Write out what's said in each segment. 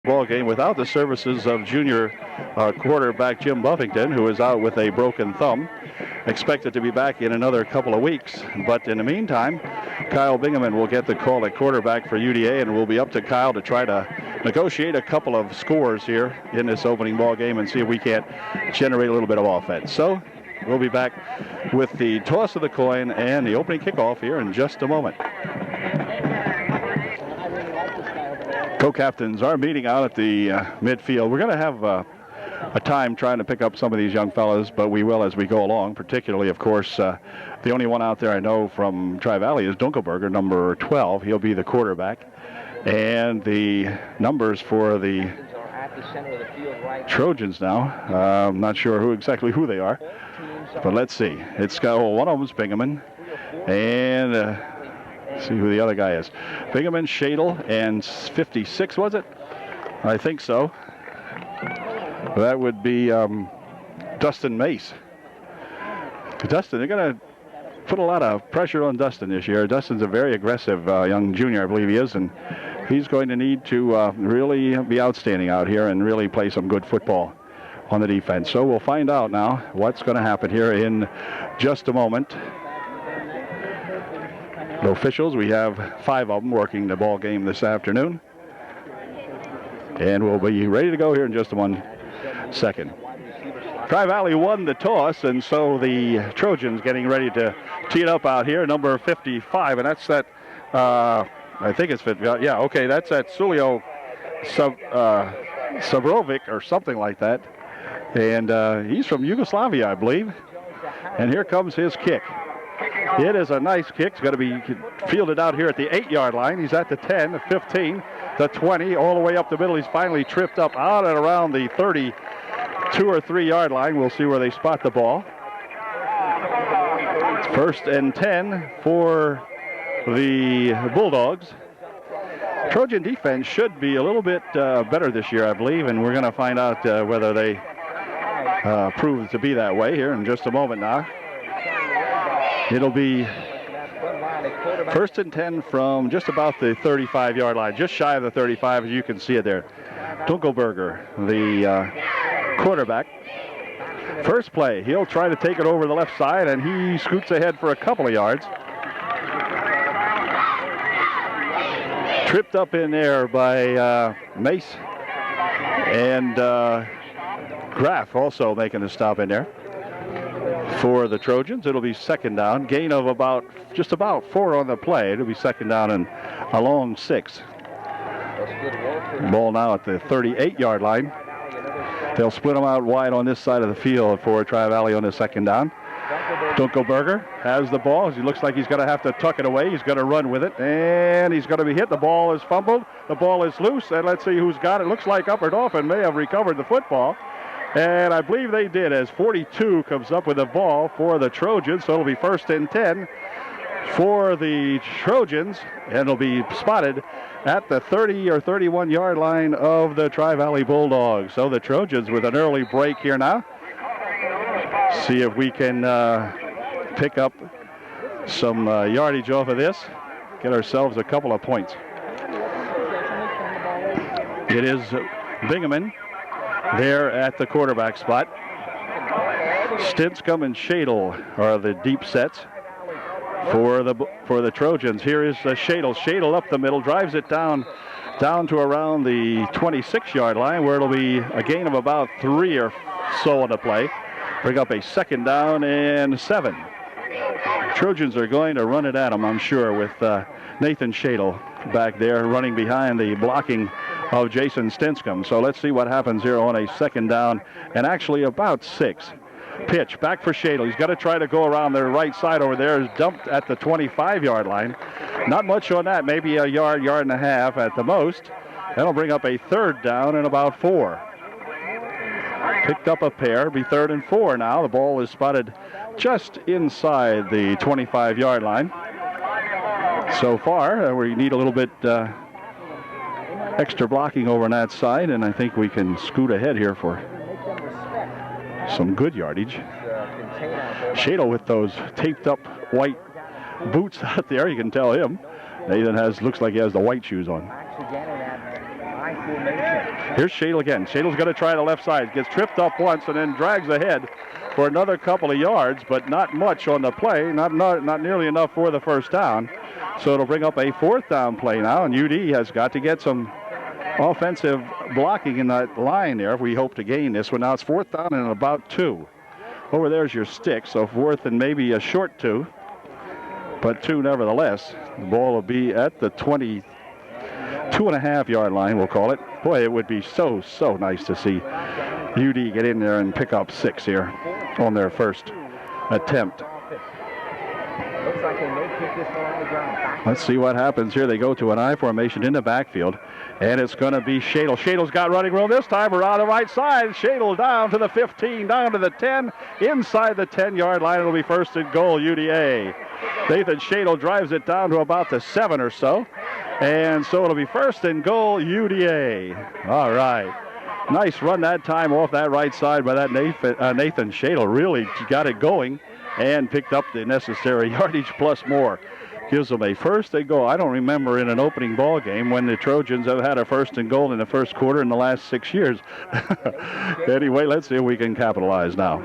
ball game without the services of junior quarterback Jim Buffington, who is out with a broken thumb. Expected to be back in another couple of weeks. But in the meantime, Kyle Bingaman will get the call at quarterback for UDA, and it will be up to Kyle to try to negotiate a couple of scores here in this opening ball game and see if we can't generate a little bit of offense. So we'll be back with the toss of the coin and the opening kickoff here in just a moment. Co-captains are meeting out at the midfield. We're going to have a time trying to pick up some of these young fellas, but we will as we go along. Particularly, of course, the only one out there I know from Tri-Valley is Dunkelberger, number 12. He'll be the quarterback. And the numbers for the Trojans now, I'm not sure exactly who they are, but let's see. It's got one of them's Bingaman, and see who the other guy is. Bingaman, Shadle, and 56, was it? I think so. That would be Dustin Mace. Dustin, they're going to put a lot of pressure on Dustin this year. Dustin's a very aggressive young junior, I believe he is, and he's going to need to really be outstanding out here and really play some good football on the defense. So we'll find out now what's going to happen here in just a moment. The officials, we have 5 of them working the ball game this afternoon. And we'll be ready to go here in just 1 second. Tri-Valley won the toss, and so the Trojans getting ready to tee it up out here, number 55, and that's that, I think it's 50, yeah, okay, that's that Sulio Sabrovic or something like that. And he's from Yugoslavia, I believe. And here comes his kick. It is a nice kick. It's going to be fielded out here at the 8-yard line. He's at the 10, the 15, the 20, all the way up the middle. He's finally tripped up out and around the 32 or 3-yard line. We'll see where they spot the ball. It's 1st and 10 for the Bulldogs. Trojan defense should be a little bit better this year, I believe, and we're going to find out whether they prove to be that way here in just a moment now. It'll be 1st and 10 from just about the 35-yard line, just shy of the 35, as you can see it there. Dunkelberger, the quarterback. First play, he'll try to take it over the left side, and he scoots ahead for a couple of yards. Tripped up in there by Mace, and Graff also making a stop in there. For the Trojans, it'll be 2nd down. Gain of just about 4 on the play. It'll be 2nd down and a long 6. Ball now at the 38-yard line. They'll split them out wide on this side of the field for Tri-Valley on the 2nd down. Dunkelberger has the ball. He looks like he's going to have to tuck it away. He's going to run with it, and he's going to be hit. The ball is fumbled. The ball is loose, and let's see who's got it. Looks like Upper Dauphin may have recovered the football. And I believe they did, as 42 comes up with the ball for the Trojans. So it'll be 1st and 10 for the Trojans, and it'll be spotted at the 30 or 31-yard line of the Tri-Valley Bulldogs. So the Trojans with an early break here now. See if we can pick up some yardage off of this, get ourselves a couple of points. It is Bingaman there at the quarterback spot. Stinscomb and Shadle are the deep sets for the Trojans. Here is Shadle. Shadle up the middle, drives it down to around the 26-yard line, where it'll be a gain of about 3 or so on the play. Bring up a 2nd down and 7. Trojans are going to run it at them, I'm sure, with Nathan Shadle back there running behind the blocking of Jason Stinscomb. So let's see what happens here on a 2nd down and actually about 6. Pitch back for Shadle. He's got to try to go around the right side over there. Is dumped at the 25-yard line. Not much on that, maybe a yard and a half at the most. That'll bring up a 3rd down and about 4. Picked up a pair, be 3rd and 4 now. The ball is spotted just inside the 25-yard line. So far, we need a little bit extra blocking over on that side, and I think we can scoot ahead here for some good yardage. Shadle with those taped up white boots out there, you can tell him. Nathan looks like he has the white shoes on. Here's Shadle again. Shadle's going to try the left side. Gets tripped up once and then drags ahead for another couple of yards, but not much on the play. Not nearly enough for the first down. So it'll bring up a 4th down play now, and UD has got to get some offensive blocking in that line there if we hope to gain this one. Now it's 4th down and about 2. Over there's your stick, so 4th and maybe a short 2, but 2 nevertheless. The ball will be at the 22.5-yard line, we'll call it. Boy, it would be so nice to see UD get in there and pick up 6 here on their first attempt. Looks like they may keep this one on the ground. Let's see what happens here. They go to an I formation in the backfield, and it's going to be Shadle. Shadle's got running room this time around the right side. Shadle down to the 15, down to the 10, inside the 10-yard line. It'll be 1st and goal, UDA. Nathan Shadle drives it down to about the 7 or so, and so it'll be 1st and goal, UDA. All right. Nice run that time off that right side by that Nathan Shadle. Really got it going and picked up the necessary yardage plus more. Gives them a 1st and goal. I don't remember in an opening ball game when the Trojans have had a 1st and goal in the first quarter in the last 6 years. Anyway, let's see if we can capitalize now.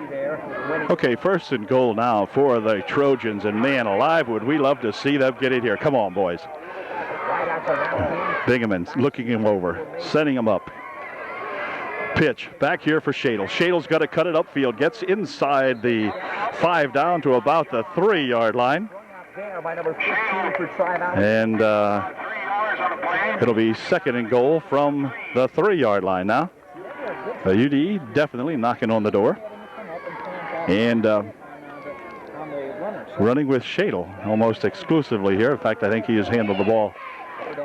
Okay, 1st and goal now for the Trojans, and man alive, would we love to see them get in here. Come on, boys. Bingaman looking him over, setting him up. Pitch back here for Shadle. Shadle's got to cut it upfield. Gets inside the 5 down to about the 3-yard line. And it'll be 2nd and goal from the 3-yard line now. UD definitely knocking on the door. And running with Shadle almost exclusively here. In fact, I think he has handled the ball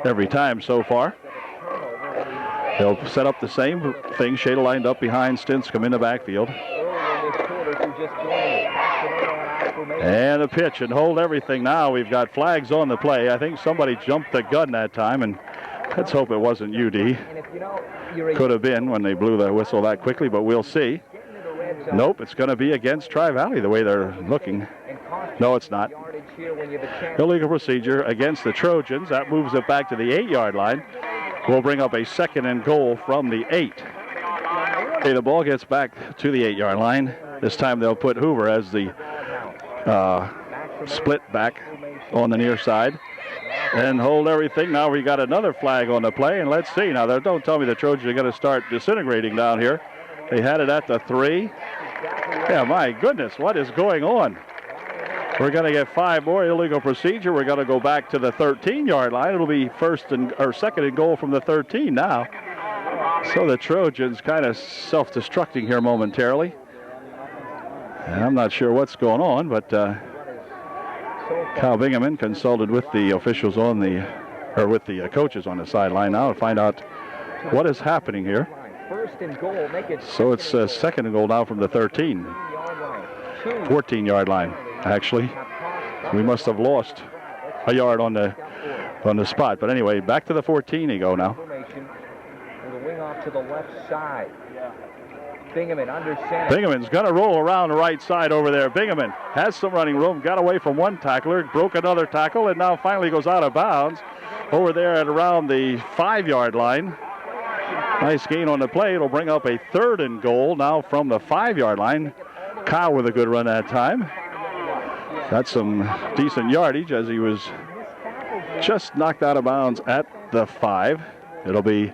every time so far. They'll set up the same thing. Shadle lined up behind Stinscomb in the backfield. And a pitch and hold everything now. We've got flags on the play. I think somebody jumped the gun that time, and let's hope it wasn't UD. Could have been when they blew the whistle that quickly, but we'll see. Nope, it's going to be against Tri-Valley the way they're looking. No, it's not. Illegal procedure against the Trojans. That moves it back to the 8-yard line. We'll bring up a 2nd and goal from the 8. Okay, the ball gets back to the 8-yard line. This time they'll put Hoover as the split back on the near side and hold everything. Now we got another flag on the play, and let's see. Now, don't tell me the Trojans are going to start disintegrating down here. They had it at the 3. Yeah, my goodness, what is going on? We're going to get 5 more illegal procedure. We're going to go back to the 13-yard line. It'll be 2nd and goal from the 13 now. So the Trojans kind of self-destructing here momentarily. And I'm not sure what's going on, but Kyle Bingaman consulted with the officials with the coaches on the sideline now to find out what is happening here. So it's 2nd and goal now from the 13. 14-yard line, actually. We must have lost a yard on the spot. But anyway, back to the 14 you go now. Wing off to the left side. Bingaman under center. Bingaman's going to roll around the right side over there. Bingaman has some running room, got away from one tackler, broke another tackle, and now finally goes out of bounds over there at around the 5-yard line. Nice gain on the play. It'll bring up a 3rd and goal now from the 5-yard line. Kyle with a good run that time. Got some decent yardage as he was just knocked out of bounds at the 5. It'll be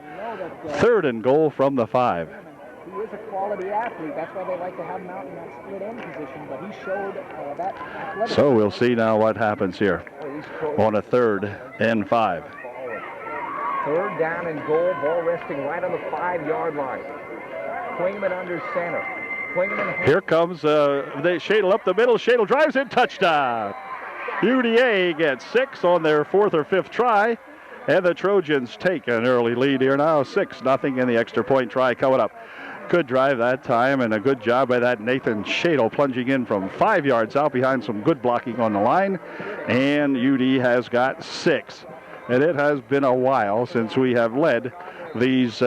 3rd and goal from the 5. He is a quality athlete. That's why they like to have him out in that split end position, but he showed that athletic. So we'll see now what happens here on a 3rd and 5. 3rd down and goal, ball resting right on the 5-yard line. Quingman under center. Here comes Shadle up the middle. Shadle drives it, touchdown. UDA gets 6 on their 4th or 5th try, and the Trojans take an early lead here now, 6-0 in the extra point try coming up. Good drive that time, and a good job by that Nathan Shadle plunging in from 5 yards out behind some good blocking on the line, and UD has got 6. And it has been a while since we have led these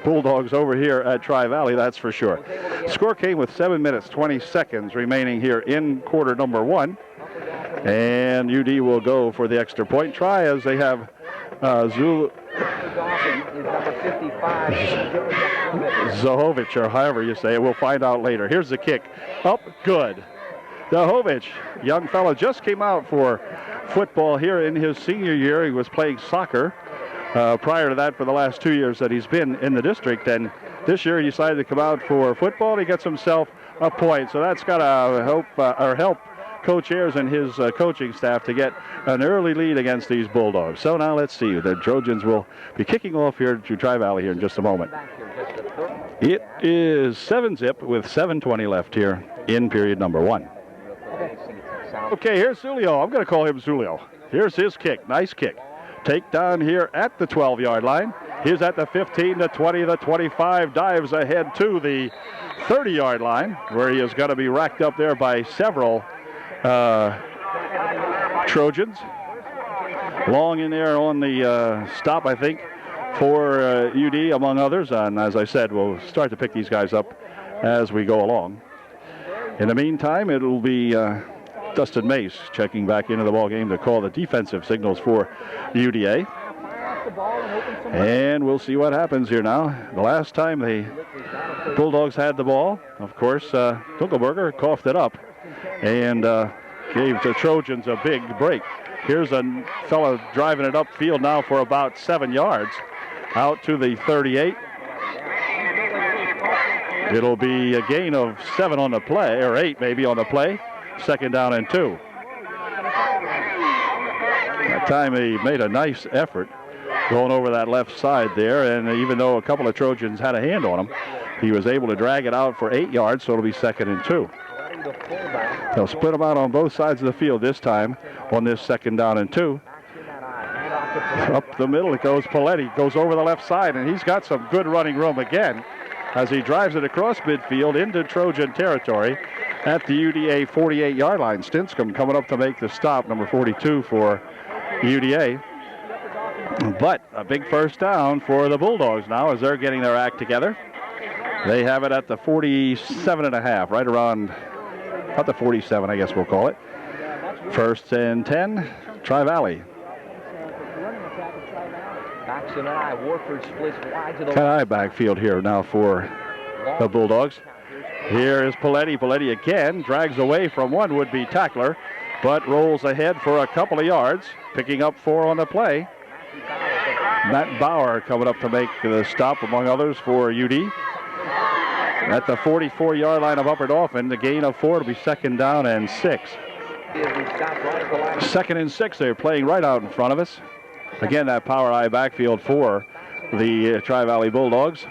Bulldogs over here at Tri-Valley, that's for sure. Score came with 7 minutes, 20 seconds remaining here in quarter number 1. And UD will go for the extra point try as they have Zulu. Dauphin is number 55. Zahovic, or however you say it. We'll find out later. Here's the kick. Up, good. Zahovic, young fellow, just came out for football here in his senior year. He was playing soccer prior to that for the last 2 years that he's been in the district. And this year he decided to come out for football. And he gets himself a point. So that's got to help Coach Ayers and his coaching staff to get an early lead against these Bulldogs. So now let's see. The Trojans will be kicking off here to Tri-Valley here in just a moment. It is 7-zip with 7:20 left here in period number 1. Okay, here's Zulio. I'm going to call him Zulio. Here's his kick. Nice kick. Take down here at the 12-yard line. He's at the 15, the 20, the 25. Dives ahead to the 30-yard line, where he is going to be racked up there by several Trojans. Long in there on the stop, I think, for UD, among others. And as I said, we'll start to pick these guys up as we go along. In the meantime, it'll be Dustin Mace checking back into the ball game to call the defensive signals for UDA. And we'll see what happens here now. The last time the Bulldogs had the ball, of course, Dunkelberger coughed it up and gave the Trojans a big break. Here's a fellow driving it upfield now for about 7 yards, out to the 38. It'll be a gain of 7 on the play, or 8 maybe on the play. 2nd down and 2. That time he made a nice effort going over that left side there, and even though a couple of Trojans had a hand on him, he was able to drag it out for 8 yards, so it'll be 2nd and 2. They'll split them out on both sides of the field this time on this 2nd down and 2. Up the middle it goes. Paletti goes over the left side, and he's got some good running room again as he drives it across midfield into Trojan territory at the UDA 48-yard line. Stinscomb coming up to make the stop, number 42 for UDA. But a big first down for the Bulldogs now as they're getting their act together. They have it at the 47.5, right around, about the 47, I guess we'll call it. 1st and 10, Tri-Valley. Kind of backfield here now for the Bulldogs. Here is Paletti. Paletti again drags away from one would-be tackler, but rolls ahead for a couple of yards, picking up 4 on the play. Matt Bauer coming up to make the stop, among others, for UD. At the 44-yard line of Upper Dauphin, the gain of 4 to be 2nd down and 6. 2nd and 6, they're playing right out in front of us. Again, that power I backfield for the Tri-Valley Bulldogs.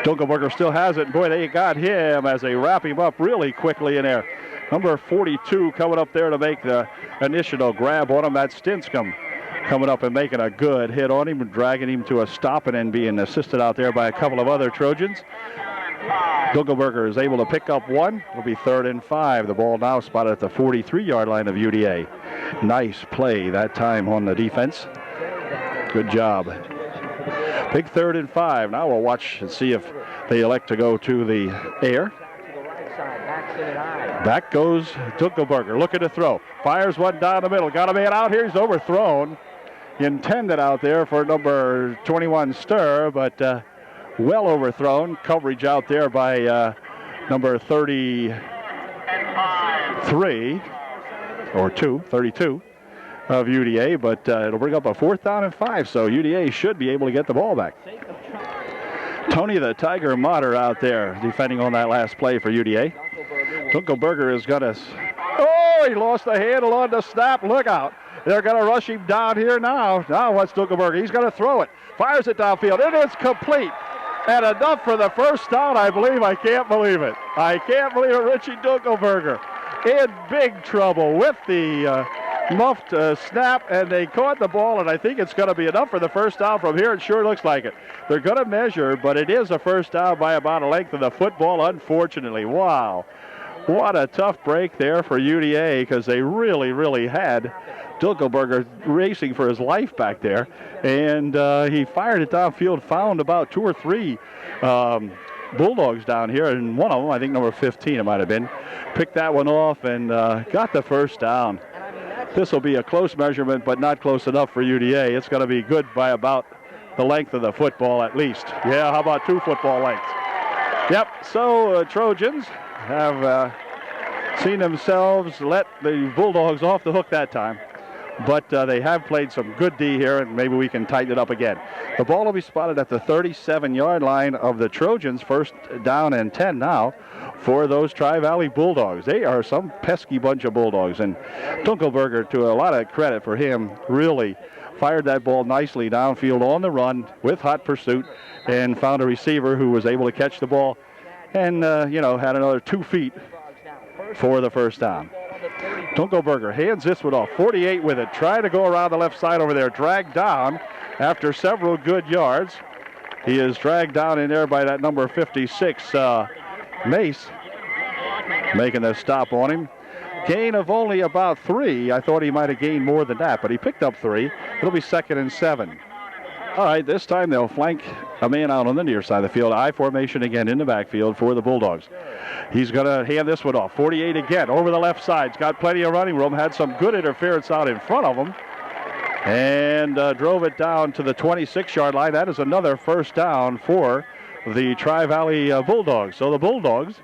Dunkelberger still has it. Boy, they got him as they wrap him up really quickly in there. Number 42 coming up there to make the initial grab on him. That's Stinscomb coming up and making a good hit on him and dragging him to a stop, and then being assisted out there by a couple of other Trojans. Dunkelberger is able to pick up 1. It'll be 3rd and 5. The ball now spotted at the 43-yard line of UDA. Nice play that time on the defense. Good job. Big 3rd and 5. Now we'll watch and see if they elect to go to the air. Back goes Dunkelberger, looking to throw. Fires one down the middle. Got a man out here. He's overthrown. Intended out there for number 21 Stir, but well overthrown. Coverage out there by number 33 or 32 of UDA, but it'll bring up a 4th down and 5, so UDA should be able to get the ball back. Tony the Tiger Motter out there defending on that last play for UDA. Dunkelberger is going to... Oh, he lost the handle on the snap. Look out. They're going to rush him down here now. Now what's Dunkelberger? He's going to throw it. Fires it downfield. It is complete. And enough for the first down, I believe. I can't believe it. I can't believe it. Richie Dunkelberger in big trouble with the muffed snap, and they caught the ball, and I think it's going to be enough for the first down from here. It sure looks like it. They're going to measure, but it is a first down by about a length of the football, unfortunately. Wow. What a tough break there for UDA, because they really, really had Dunkelberger racing for his life back there. And he fired it downfield, found about 2 or 3 Bulldogs down here, and one of them, I think number 15 it might have been, picked that one off and got the first down. This will be a close measurement, but not close enough for UDA. It's going to be good by about the length of the football at least. Yeah, how about 2 football lengths? Yep, so Trojans have seen themselves let the Bulldogs off the hook that time. But they have played some good D here, and maybe we can tighten it up again. The ball will be spotted at the 37-yard line of the Trojans. First down and 10 now for those Tri-Valley Bulldogs. They are some pesky bunch of Bulldogs, and Dunkelberger, to a lot of credit for him, really fired that ball nicely downfield on the run with hot pursuit and found a receiver who was able to catch the ball and, had another 2 feet for the first down. Dunkelberger hands this one off. 48 with it. Trying to go around the left side over there. Dragged down after several good yards. He is dragged down in there by that number 56, Mace, making the stop on him. Gain of only about 3. I thought he might have gained more than that, but he picked up 3. It'll be 2nd and 7. All right, this time they'll flank a man out on the near side of the field. I formation again in the backfield for the Bulldogs. He's going to hand this one off. 48 again over the left side. He's got plenty of running room. Had some good interference out in front of him. And drove it down to the 26-yard line. That is another first down for the Tri-Valley Bulldogs. So the Bulldogs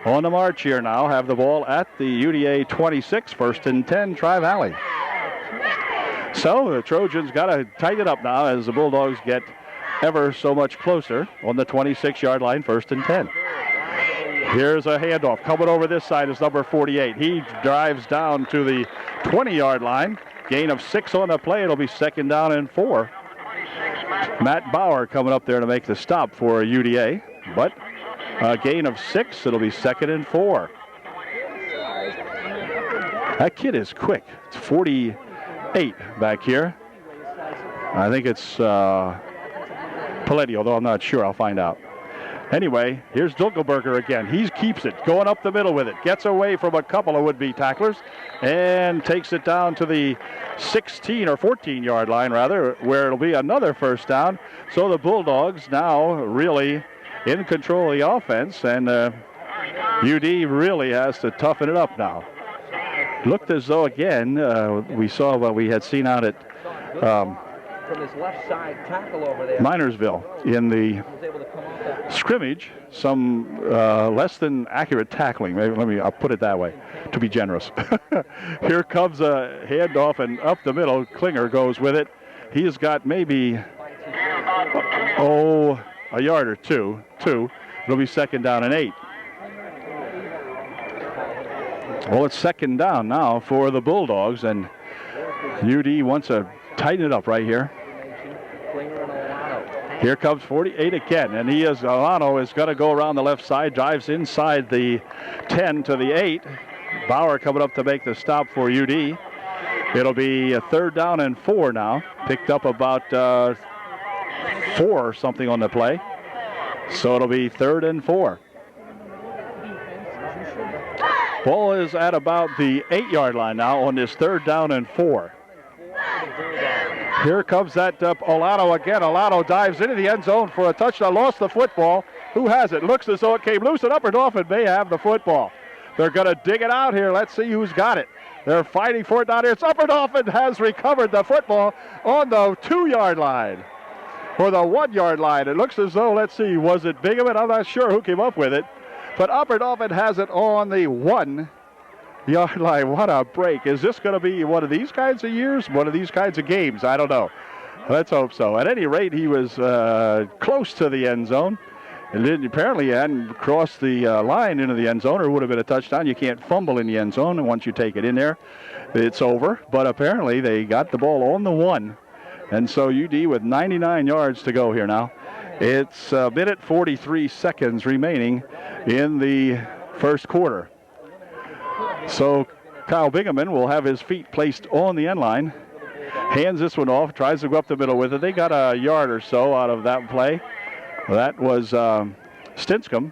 on the march here now have the ball at the UDA 26, 1st and 10, Tri-Valley. So the Trojans got to tighten it up now as the Bulldogs get ever so much closer on the 26-yard line, 1st and 10. Here's a handoff. Coming over this side is number 48. He drives down to the 20-yard line. Gain of 6 on the play. It'll be 2nd down and 4. Matt Bauer coming up there to make the stop for UDA. But a gain of 6. It'll be 2nd and 4. That kid is quick. It's 48 back here. I think it's Paletti, although I'm not sure. I'll find out. Anyway, here's Dunkelberger again. He keeps it, going up the middle with it. Gets away from a couple of would-be tacklers and takes it down to the 16 or 14-yard line, rather, where it'll be another first down. So the Bulldogs now really in control of the offense, and UD really has to toughen it up now. Looked as though, again, we saw what we had seen out at from his left side tackle over there. Minersville in the scrimmage, some less than accurate tackling. Maybe I'll put it that way to be generous. Here comes a handoff, and up the middle, Klinger goes with it. He has got maybe a yard or two. It'll be 2nd down and 8. Well, it's 2nd down now for the Bulldogs, and UD wants to tighten it up right here. Here comes 48 again, and Alano is going to go around the left side, drives inside the 10 to the 8. Bauer coming up to make the stop for UD. It'll be a 3rd down and 4 now. Picked up about 4 or something on the play. So it'll be 3rd and 4. Ball is at about the 8-yard line now on this 3rd down and 4. Here comes that Olano again. Olano dives into the end zone for a touchdown. Lost the football. Who has it? Looks as though it came loose, and Upper Dauphin may have the football. They're going to dig it out here. Let's see who's got it. They're fighting for it down here. It's Upper Dauphin has recovered the football on the 2-yard line. Or the 1-yard line. It looks as though, let's see, was it Bingham? I'm not sure who came up with it. But Upper Dauphin has it on the 1-yard line. What a break. Is this going to be one of these kinds of years? One of these kinds of games? I don't know. Let's hope so. At any rate, he was close to the end zone. And apparently hadn't crossed the line into the end zone, or it would have been a touchdown. You can't fumble in the end zone, and once you take it in there, it's over. But apparently they got the ball on the 1. And so UD with 99 yards to go here now. It's a minute 43 seconds remaining in the first quarter. So Kyle Bingaman will have his feet placed on the end line. Hands this one off, tries to go up the middle with it. They got a yard or so out of that play. That was Stinscomb.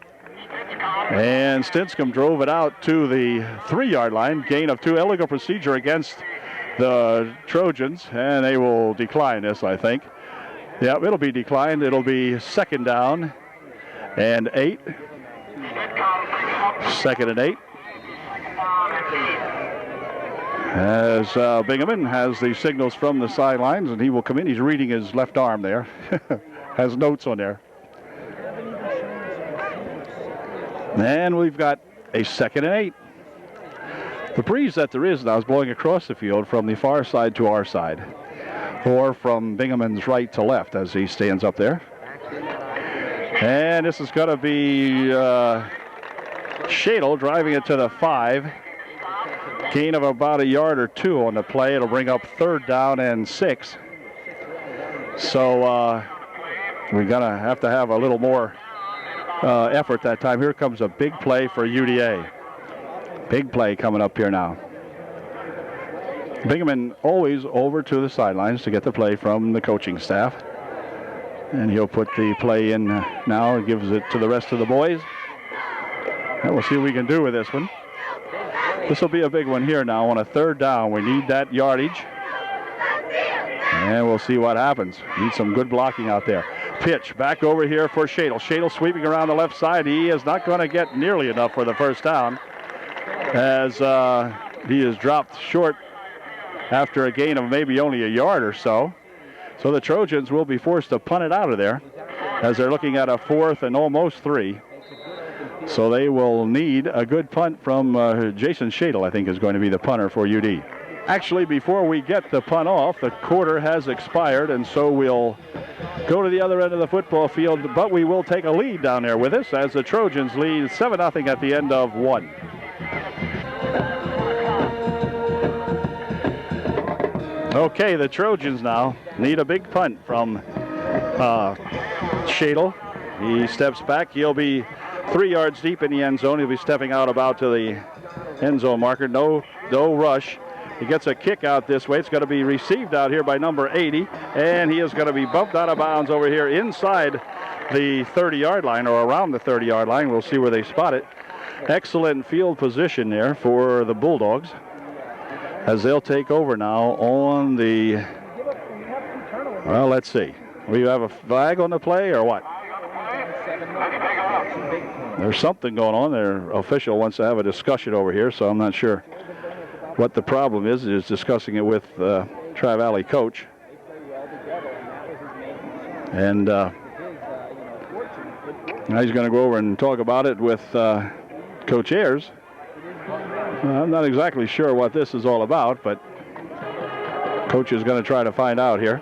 And Stinscomb drove it out to the 3-yard line. Gain of 2. Illegal procedure against the Trojans. And they will decline this, I think. Yeah, it'll be declined. It'll be 2nd down and 8. 2nd and 8. As Bingaman has the signals from the sidelines, and he will come in. He's reading his left arm there. Has notes on there. And we've got a 2nd and 8. The breeze that there is now is blowing across the field from the far side to our side, or from Bingaman's right to left as he stands up there. And this is going to be Shadle driving it to the 5. Gain of about a yard or 2 on the play. It'll bring up 3rd down and 6. So we're going to have a little more effort that time. Here comes a big play for UDA. Big play coming up here now. Bingaman always over to the sidelines to get the play from the coaching staff. And he'll put the play in now and gives it to the rest of the boys. And we'll see what we can do with this one. This will be a big one here now on a 3rd down. We need that yardage. And we'll see what happens. Need some good blocking out there. Pitch back over here for Shadle. Shadle sweeping around the left side. He is not going to get nearly enough for the 1st down, as he is dropped short after a gain of maybe only a yard or so. So the Trojans will be forced to punt it out of there as they're looking at a 4th and almost 3. So they will need a good punt from Jason Shadle, I think, is going to be the punter for UD. Actually, before we get the punt off, the quarter has expired, and so we'll go to the other end of the football field, but we will take a lead down there with us as the Trojans lead 7-0 at the end of 1. Okay, the Trojans now need a big punt from Shadle. He steps back. He'll be 3 yards deep in the end zone. He'll be stepping out about to the end zone marker. No rush. He gets a kick out this way. It's going to be received out here by number 80, and he is going to be bumped out of bounds over here inside the 30-yard line, or around the 30-yard line. We'll see where they spot it. Excellent field position there for the Bulldogs as they'll take over now on the, well, let's see. We have a flag on the play or what? There's something going on. Their official wants to have a discussion over here, so I'm not sure what the problem is discussing it with Tri-Valley coach. And now he's going to go over and talk about it with Coach Ayers. I'm not exactly sure what this is all about, but Coach is going to try to find out here.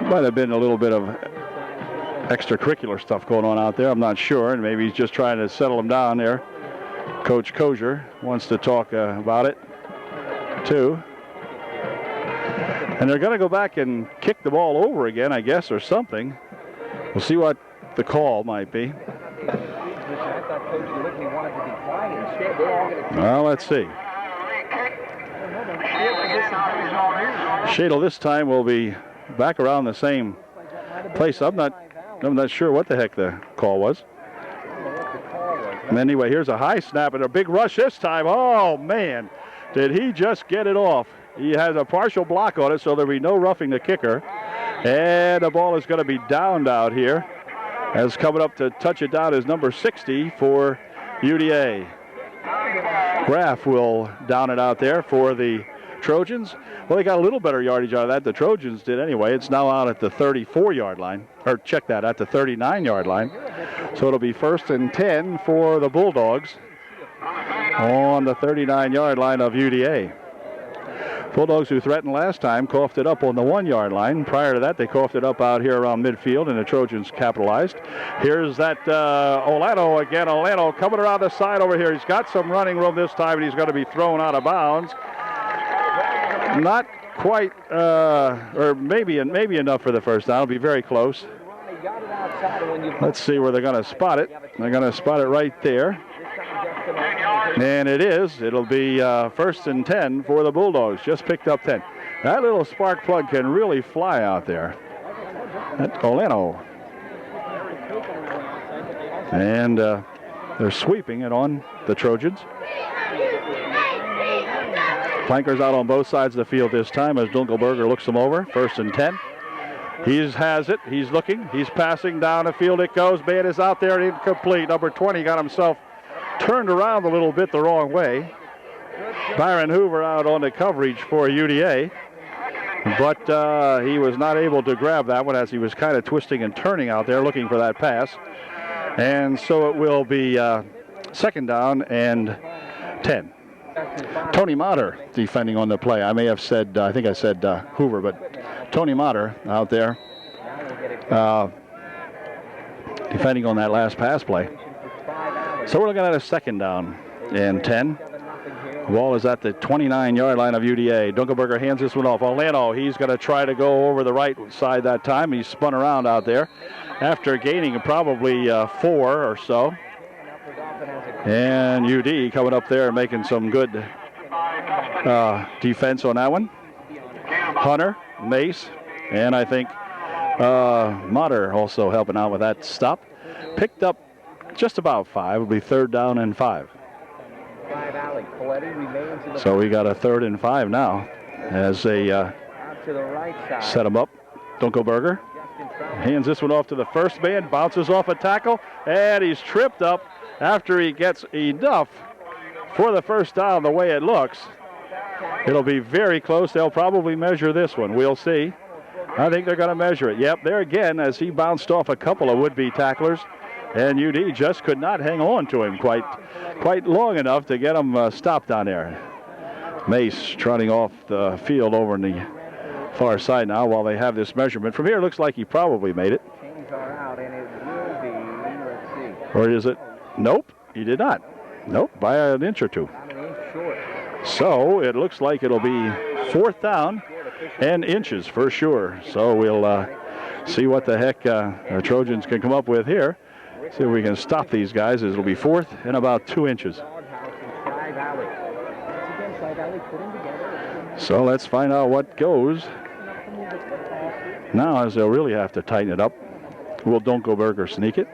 Might have been a little bit of extracurricular stuff going on out there. I'm not sure, and maybe he's just trying to settle them down there. Coach Kozier wants to talk about it, too. And they're going to go back and kick the ball over again, I guess, or something. We'll see what the call might be. Well, let's see. Shadle this time will be back around the same place. I'm not sure what the heck the call was. And anyway, here's a high snap and a big rush this time. Oh, man. Did he just get it off? He has a partial block on it, so there'll be no roughing the kicker. And the ball is going to be downed out here. As coming up to touch it down is number 60 for UDA. Graff will down it out there for the Trojans. Well, they got a little better yardage out of that. The Trojans did anyway. It's now out at the 34-yard line. Or check that, at the 39-yard line. So it'll be 1st and 10 for the Bulldogs on the 39-yard line of UDA. Bulldogs, who threatened last time, coughed it up on the 1-yard line. Prior to that, they coughed it up out here around midfield, and the Trojans capitalized. Here's that Olano again. Olano coming around the side over here. He's got some running room this time, and he's going to be thrown out of bounds. Not quite, or maybe enough for the 1st down. It'll be very close. Let's see where they're going to spot it. They're going to spot it right there. And it is. It'll be 1st and 10 for the Bulldogs. Just picked up 10. That little spark plug can really fly out there. That's Oleno. And they're sweeping it on the Trojans. Flankers out on both sides of the field this time as Dunkelberger looks them over. 1st and 10. He has it. He's looking. He's passing down the field. It goes. Man is out there, incomplete. Number 20 got himself turned around a little bit the wrong way. Byron Hoover out on the coverage for UDA. But he was not able to grab that one as he was kind of twisting and turning out there looking for that pass. And so it will be second down and 10. Tony Motter defending on the play. I may have said, I think I said Hoover, but Tony Motter out there defending on that last pass play. So we're looking at a second down and 10. The ball is at the 29-yard line of UDA. Dunkelberger hands this one off. Orlando, he's going to try to go over the right side that time. He spun around out there after gaining probably 4 or so. And UD coming up there and making some good defense on that one. Hunter, Mace, and I think Motter also helping out with that stop. Picked up just about 5. It'll be third down and 5. So we got a 3rd and 5 now as they set them up. Dunkelberger hands this one off to the first man, bounces off a tackle, and he's tripped up after he gets enough for the first down the way it looks. It'll be very close. They'll probably measure this one. We'll see. I think they're going to measure it. Yep, there again as he bounced off a couple of would-be tacklers. And UD just could not hang on to him quite long enough to get him stopped down there. Mace trotting off the field over on the far side now while they have this measurement. From here, it looks like he probably made it. Or is it? Nope, he did not. Nope, by an inch or 2. So it looks like it'll be 4th down and inches for sure. So we'll see what the heck the Trojans can come up with here. See if we can stop these guys. It'll be 4th and about 2 inches. So let's find out what goes. Now, as they'll really have to tighten it up. Will Dunkelberger sneak it?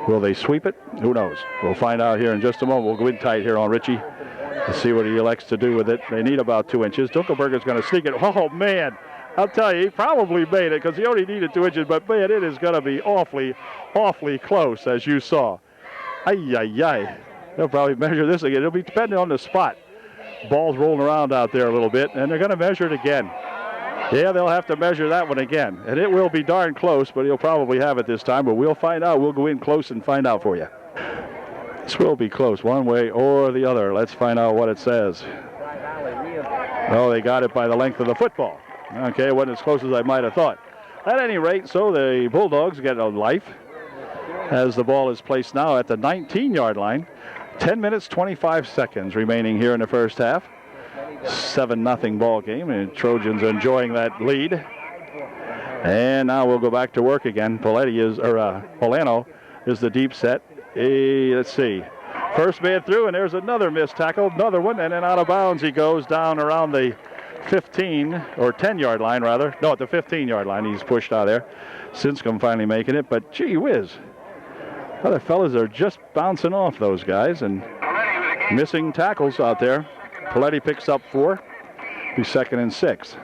Will they sweep it? Who knows? We'll find out here in just a moment. We'll go in tight here on Richie to see what he elects to do with it. They need about 2 inches. Dunkelberger's going to sneak it. Oh, man. I'll tell you, he probably made it because he only needed 2 inches, but man, it is going to be awfully close, as you saw. Ay. They'll probably measure this again. It'll be depending on the spot. Ball's rolling around out there a little bit, and they're going to measure it again. Yeah, they'll have to measure that one again, and it will be darn close, but he'll probably have it this time, but we'll find out. We'll go in close and find out for you. This will be close one way or the other. Let's find out what it says. Oh, they got it by the length of the football. Okay, it wasn't as close as I might have thought. At any rate, so the Bulldogs get a life as the ball is placed now at the 19-yard line. 10 minutes, 25 seconds remaining here in the first half. 7-0 ball game, and Trojans enjoying that lead. And now we'll go back to work again. Polano is the deep set. Let's see. First man through, and there's another missed tackle, another one, and then out of bounds he goes down around the 15 or 10-yard line rather. No, at the 15-yard line. He's pushed out there. Sinscombe finally making it, but gee whiz. Other fellas are just bouncing off those guys and missing tackles out there. Paletti picks up 4. He's 2nd and 6.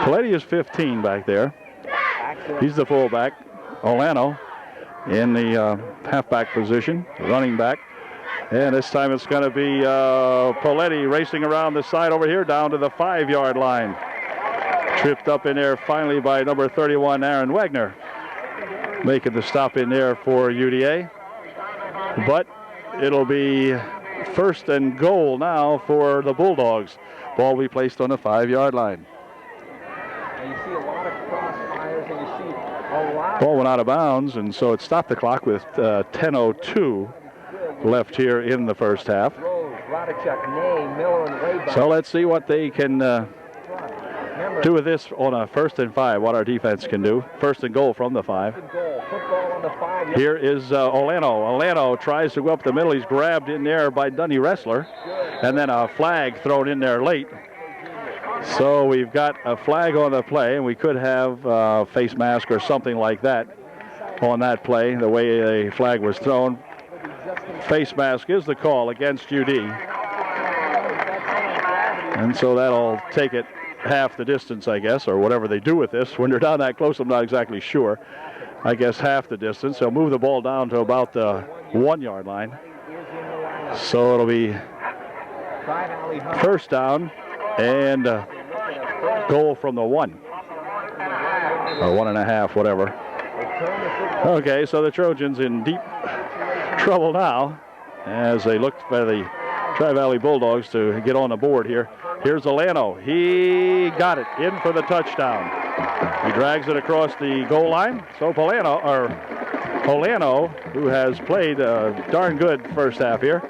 Paletti is 15 back there. He's the fullback. Olano in the halfback position, running back. And this time it's going to be Paletti racing around the side over here down to the 5-yard line. Tripped up in there finally by number 31, Aaron Wagner. Making the stop in there for UDA. But it'll be 1st and goal now for the Bulldogs. Ball will be placed on the 5-yard line. And you see a lot of crossfires, and you see a lot. Ball went out of bounds, and so it stopped the clock with 10:02 left here in the first half. So let's see what they can do with this on a 1st and 5, what our defense can do. 1st and goal from the 5. Here is Olano. Olano tries to go up the middle. He's grabbed in there by Dundee Wrestler. And then a flag thrown in there late. So we've got a flag on the play, and we could have a face mask or something like that on that play, the way the flag was thrown. Face mask is the call against UD. And so that'll take it half the distance, I guess, or whatever they do with this. When they're down that close, I'm not exactly sure. I guess half the distance. They'll move the ball down to about the 1-yard line. So it'll be first down and goal from the 1. Or 1.5, whatever. Okay, so the Trojans in deep trouble now as they look for the Tri-Valley Bulldogs to get on the board here. Here's Alano. He got it in for the touchdown. He drags it across the goal line. So Polano, who has played darn good first half here,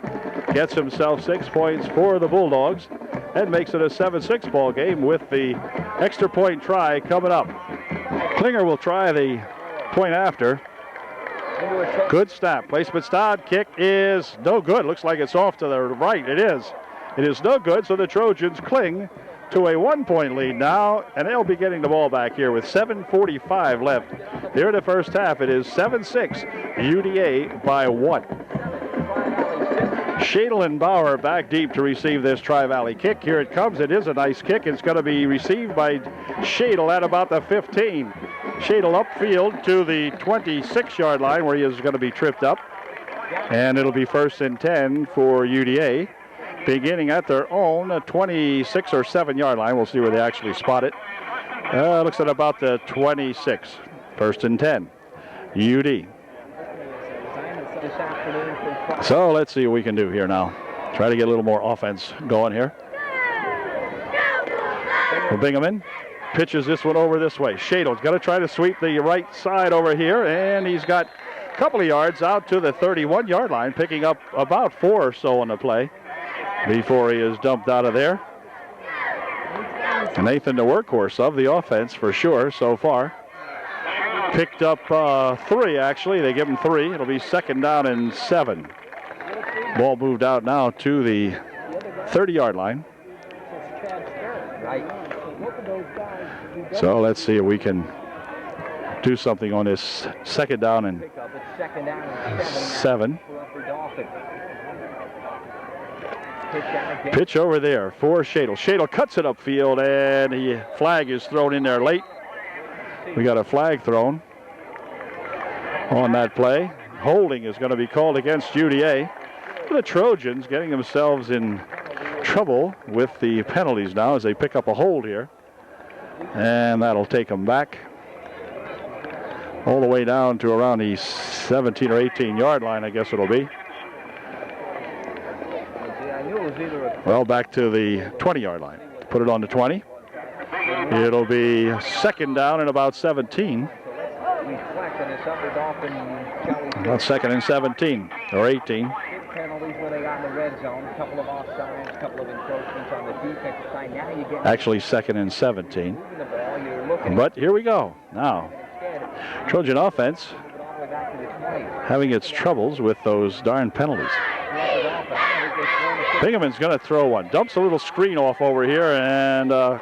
gets himself 6 points for the Bulldogs and makes it a 7-6 ball game with the extra point try coming up. Klinger will try the point after. Good snap. Placement stop. Kick is no good. Looks like it's off to the right. It is. It is no good, so the Trojans cling to a 1-point lead now, and they'll be getting the ball back here with 7:45 left. Here in the first half, it is 7-6, UDA by 1. Shadle and Bauer back deep to receive this Tri-Valley kick. Here it comes. It is a nice kick. It's going to be received by Shadle at about the 15. Shadle upfield to the 26-yard line where he is going to be tripped up. And it'll be 1st and 10 for UDA. Beginning at their own 26 or 7-yard line. We'll see where they actually spot it. Looks at about the 26. 1st and 10. UD. So let's see what we can do here now. Try to get a little more offense going here. Bingaman pitches this one over this way. Shadle's got to try to sweep the right side over here, and he's got a couple of yards out to the 31-yard line, picking up about 4 or so on the play before he is dumped out of there. Nathan, the workhorse of the offense for sure so far. Picked up 3, actually. They give him 3. It'll be 2nd down and 7. Ball moved out now to the 30-yard line. So let's see if we can do something on this 2nd down and 7. Pitch over there for Shadle. Shadle cuts it upfield, and the flag is thrown in there late. We got a flag thrown on that play. Holding is going to be called against UDA. The Trojans getting themselves in trouble with the penalties now as they pick up a hold here. And that'll take them back all the way down to around the 17 or 18-yard line, I guess it'll be. Well, back to the 20-yard line. Put it on the 20. It'll be 2nd down and about 17. About 2nd and 17 or 18. Actually 2nd and 17. But here we go. Now, Trojan offense having its troubles with those darn penalties. Bingaman's going to throw one. Dumps a little screen off over here, and the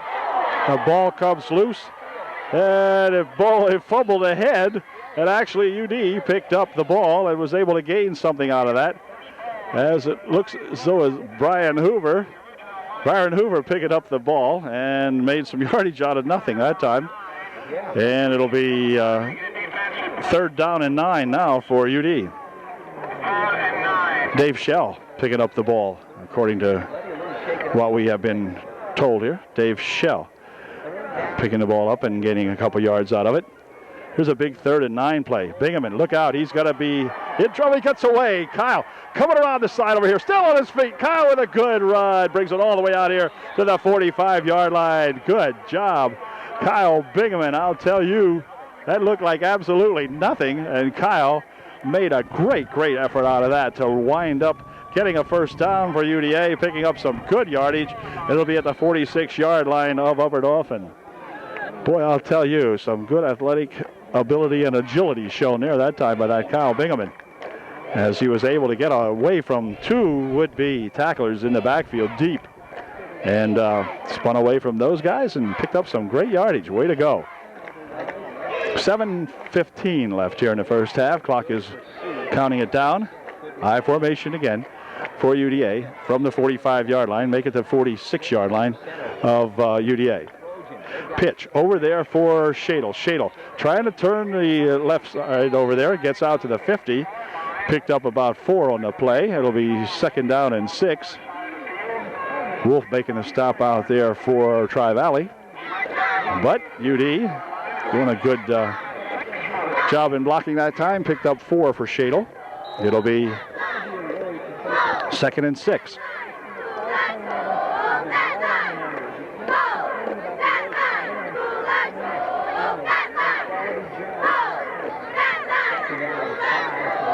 ball comes loose. And it fumbled ahead, and actually UD picked up the ball and was able to gain something out of that. As it looks as though as Byron Hoover picking up the ball and made some yardage out of nothing that time. And it'll be 3rd down and 9 now for UD. Dave Schell picking up the ball, according to what we have been told here. Dave Schell picking the ball up and gaining a couple yards out of it. Here's a big 3rd and 9 play. Bingaman, look out. He's going to be in trouble. He gets away. Kyle coming around the side over here. Still on his feet. Kyle with a good run. Brings it all the way out here to the 45-yard line. Good job, Kyle Bingaman. I'll tell you, that looked like absolutely nothing. And Kyle made a great effort out of that to wind up getting a 1st down for UDA, picking up some good yardage. It'll be at the 46-yard line of Upper Dauphin. Boy, I'll tell you, some good athletic ability and agility shown there that time by that Kyle Bingaman, as he was able to get away from 2 would-be tacklers in the backfield deep and spun away from those guys and picked up some great yardage. Way to go. 7:15 left here in the first half. Clock is counting it down. I formation again for UDA from the 45-yard line. Make it the 46-yard line of UDA. Pitch over there for Shadle. Shadle trying to turn the left side over there. Gets out to the 50. picked up about 4 on the play. It'll be second down and 6. Wolf making a stop out there for Tri-Valley. But UD doing a good job in blocking that time. Picked up 4 for Shadle. It'll be second and 6.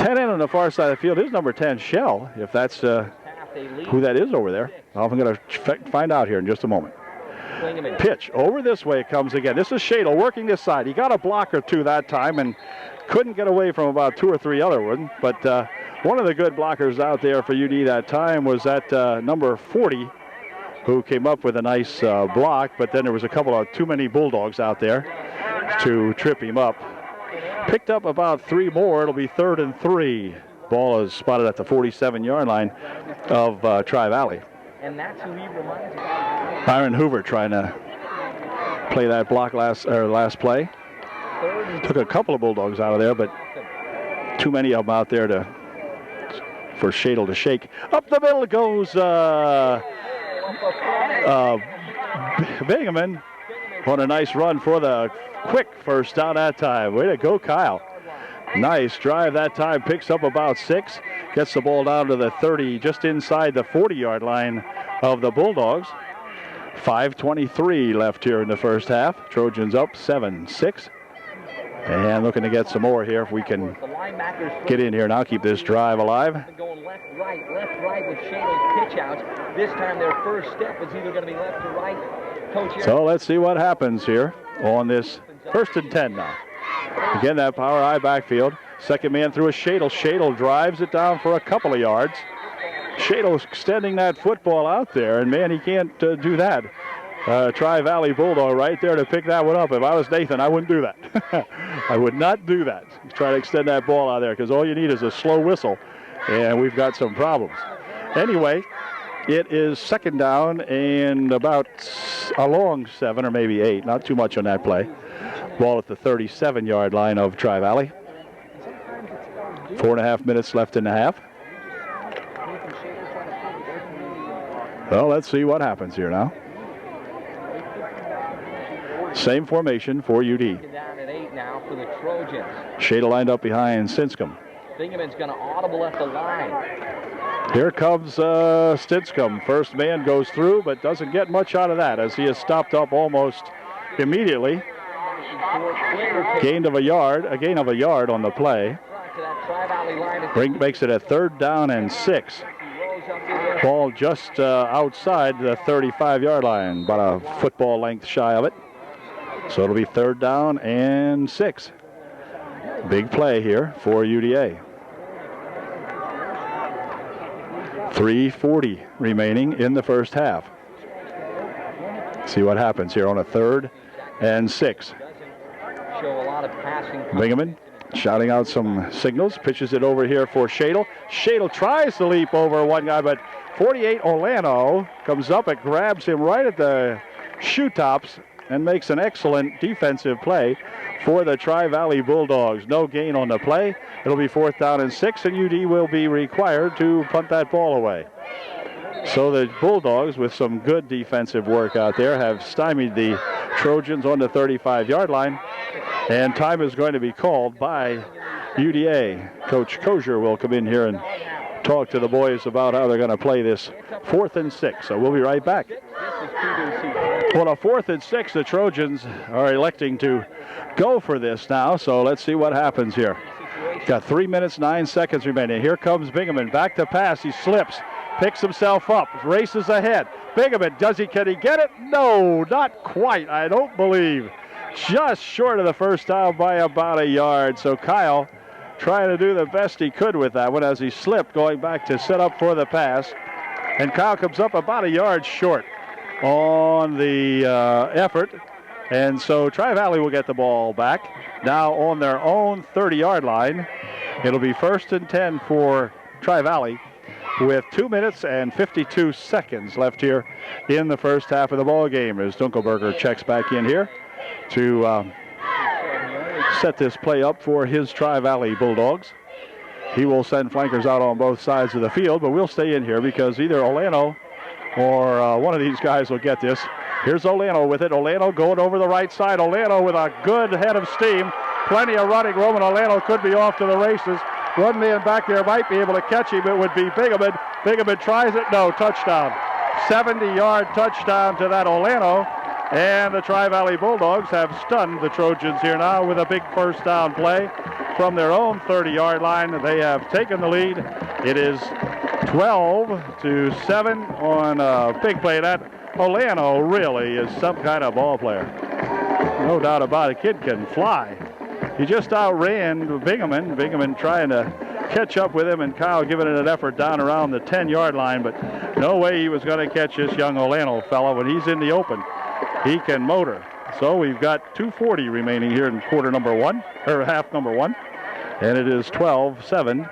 In on the far side of the field is number 10, Shell, if that's who that is over there. I'm going to find out here in just a moment. Pitch over this way it comes again. This is Shadle working this side. He got a block or 2 that time and couldn't get away from about 2 or 3 other ones. But one of the good blockers out there for UD that time was that number 40, who came up with a nice block. But then there was a couple of too many Bulldogs out there to trip him up. Picked up about 3 more. It'll be third and 3. Ball is spotted at the 47-yard line of Tri-Valley. And that's who he reminds me. Byron Hoover trying to play that block last play. Took a couple of Bulldogs out of there, but too many of them out there for Shadle to shake. Up the middle goes Bingaman on a nice run for the quick first down that time. Way to go, Kyle. Nice drive that time. Picks up about 6. Gets the ball down to the 30, just inside the 40-yard line of the Bulldogs. 5:23 left here in the first half. Trojans up 7-6. And looking to get some more here if we can get in here now. Keep this drive alive. Going left, right with Shadle's pitch outs. This time their first step is either going to be left or right. Coach, so let's see what happens here on this first and 10 now. Again, that power high backfield. Second man through a Shadle. Shadle drives it down for a couple of yards. Shadle's extending that football out there, and man, he can't do that. Tri-Valley Bulldog right there to pick that one up. If I was Nathan, I wouldn't do that. I would not do that. Try to extend that ball out there because all you need is a slow whistle, and we've got some problems. Anyway, it is second down and about a long 7 or maybe 8. Not too much on that play. Ball at the 37-yard line of Tri-Valley. 4.5 minutes left in the half. Well, let's see what happens here now. Same formation for UD. Down at 8 now for the Trojans. Shadle lined up behind Stinscomb. Bingaman's going to audible at the line. Here comes Stinscomb. First man goes through, but doesn't get much out of that as he is stopped up almost immediately. A gain of a yard on the play. Makes it a third down and 6. Ball just outside the 35-yard line, about a football length shy of it. So it'll be third down and 6. Big play here for UDA. 3:40 remaining in the first half. See what happens here on a third and 6. Bingaman shouting out some signals, pitches it over here for Shadle. Shadle tries to leap over one guy, but 48 Olano comes up and grabs him right at the shoe tops and makes an excellent defensive play for the Tri-Valley Bulldogs. No gain on the play. It'll be fourth down and 6, and UD will be required to punt that ball away. So the Bulldogs, with some good defensive work out there, have stymied the Trojans on the 35-yard line, and time is going to be called by UDA. Coach Kozier will come in here and talk to the boys about how they're going to play this 4th and 6. So we'll be right back. On a 4th and 6, the Trojans are electing to go for this now. So let's see what happens here. Got 3 minutes, 9 seconds remaining. Here comes Bingaman. Back to pass. He slips. Picks himself up. Races ahead. Bingaman, can he get it? No, not quite, I don't believe. Just short of the first down by about a yard. So Kyle trying to do the best he could with that one as he slipped, going back to set up for the pass. And Kyle comes up about a yard short on the effort. And so Tri-Valley will get the ball back. Now on their own 30-yard line. It'll be 1st and 10 for Tri-Valley with 2 minutes and 52 seconds left here in the first half of the ball game as Dunkelberger checks back in here to set this play up for his Tri-Valley Bulldogs. he will send flankers out on both sides of the field, but we'll stay in here because either Olano or one of these guys will get this. Here's Olano with it. Olano going over the right side. Olano with a good head of steam. Plenty of running room, and Olano could be off to the races. One man back there might be able to catch him. It would be Bingaman. Bingaman tries it. No, touchdown. 70-yard touchdown to that Olano. And the Tri-Valley Bulldogs have stunned the Trojans here now with a big first down play from their own 30-yard line. They have taken the lead. It is 12-7 on a big play. That Olano really is some kind of ball player. No doubt about it. Kid can fly. He just outran Bingaman. Bingaman trying to catch up with him, and Kyle giving it an effort down around the 10-yard line, but no way he was going to catch this young Olano fella when he's in the open. He can motor. So we've got 2:40 remaining here in quarter number one, or half number one, and it is 12-7,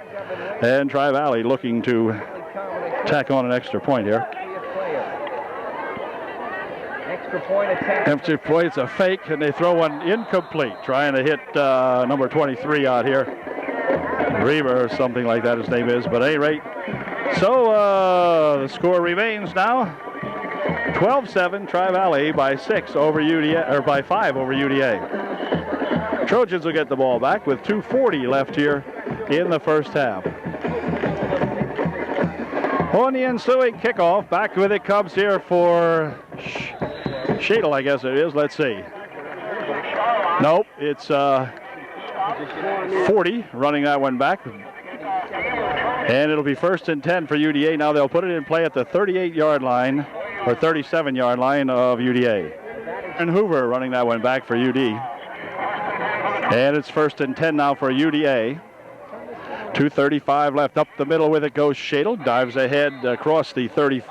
and Tri-Valley looking to tack on an extra point here. Extra point's a fake, and they throw one incomplete, trying to hit number 23 out here. Reaver or something like that his name is, but at any rate. So the score remains now 12-7, Tri-Valley by 6 over UDA, or by 5 over UDA. Trojans will get the ball back with 2:40 left here in the first half. On the ensuing kickoff, back with it comes here for Shadle, I guess it is. Let's see. Nope, it's 40 running that one back. And it'll be 1st and 10 for UDA. Now they'll put it in play at the 38-yard line, or 37-yard line of UDA. And Hoover running that one back for UD. And it's 1st and 10 now for UDA. 2:35 left. Up the middle with it goes Shadle. Dives ahead across the 40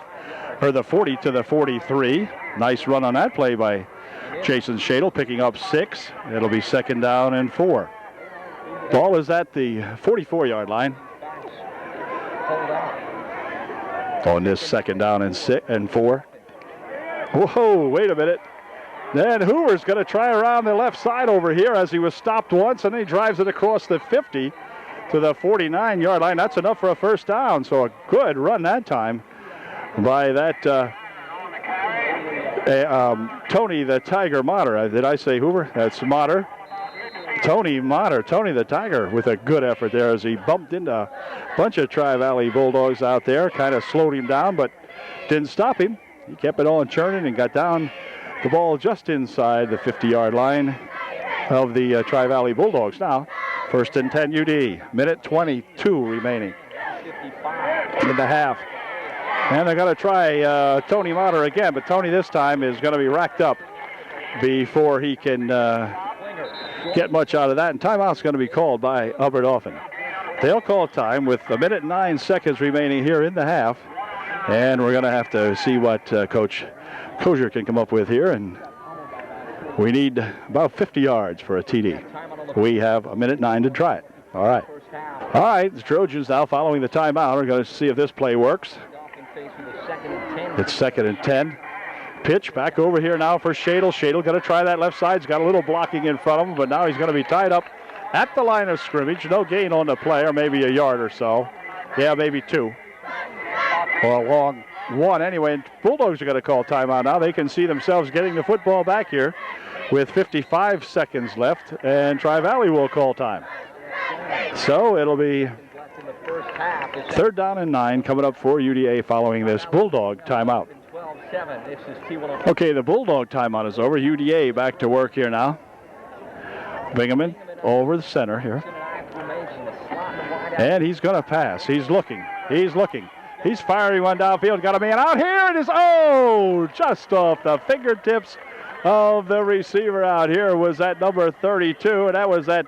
to the 43. Nice run on that play by Jason Shadle, picking up 6. It'll be 2nd down and 4. Ball is at the 44-yard line. On this 2nd down and 4. Whoa, wait a minute. Then Hoover's going to try around the left side over here as he was stopped once, and then he drives it across the 50 to the 49-yard line. That's enough for a 1st down, so a good run that time by that Tony the Tiger Motter. Did I say Hoover? That's Motter. Tony Motter, Tony the Tiger, with a good effort there as he bumped into a bunch of Tri-Valley Bulldogs out there. Kind of slowed him down, but didn't stop him. He kept it on churning and got down the ball just inside the 50-yard line of the Tri-Valley Bulldogs. Now, 1st and 10 UD. Minute 22 remaining in the half. And they're going to try Tony Motter again, but Tony this time is going to be racked up before he can get much out of that. And timeout's going to be called by Hubbard Dauphin. They'll call time with 1 minute 9 seconds remaining here in the half. And we're going to have to see what Coach Kozier can come up with here. And we need about 50 yards for a TD. We have 1 minute 9 to try it. All right. All right, the Trojans now following the timeout. We're going to see if this play works. It's 2nd and 10. Pitch back over here now for Shadle. Shadle going to try that left side. He's got a little blocking in front of him, but now he's going to be tied up at the line of scrimmage. No gain on the play, or maybe a yard or so. Yeah, maybe 2. Or a long 1 anyway. And Bulldogs are going to call timeout now. They can see themselves getting the football back here with 55 seconds left, and Tri-Valley will call time. So it'll be 3rd down and 9 coming up for UDA following this Bulldog timeout. Okay, the Bulldog timeout is over. UDA back to work here now. Bingaman over the center here. And he's going to pass. He's looking. He's firing one downfield. Got a man out here. It is, just off the fingertips of the receiver out here was that number 32, and that was that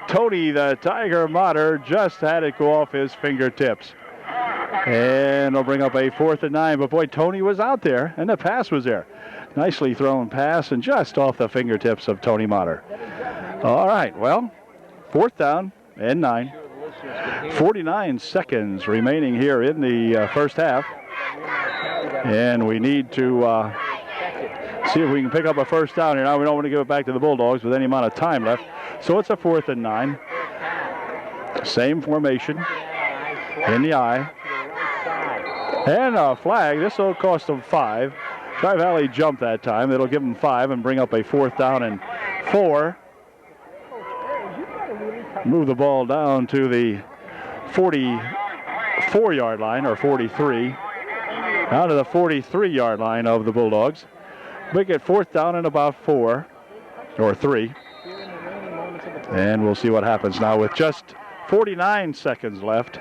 Tony the Tiger Motter. Just had it go off his fingertips. And they'll bring up a 4th and 9. But boy, Tony was out there, and the pass was there. Nicely thrown pass, and just off the fingertips of Tony Motter. All right, well, 4th down and 9. 49 seconds remaining here in the first half. And we need to see if we can pick up a 1st down here. Now, we don't want to give it back to the Bulldogs with any amount of time left. So it's a 4th and 9. Same formation in the eye. And a flag. This will cost them 5. Tri-Valley jumped that time. It'll give them 5 and bring up a 4th down and 4. Move the ball down to the 44-yard line, or 43. Down to the 43-yard line of the Bulldogs. Make it 4th down and about 4, or 3. And we'll see what happens now with just 49 seconds left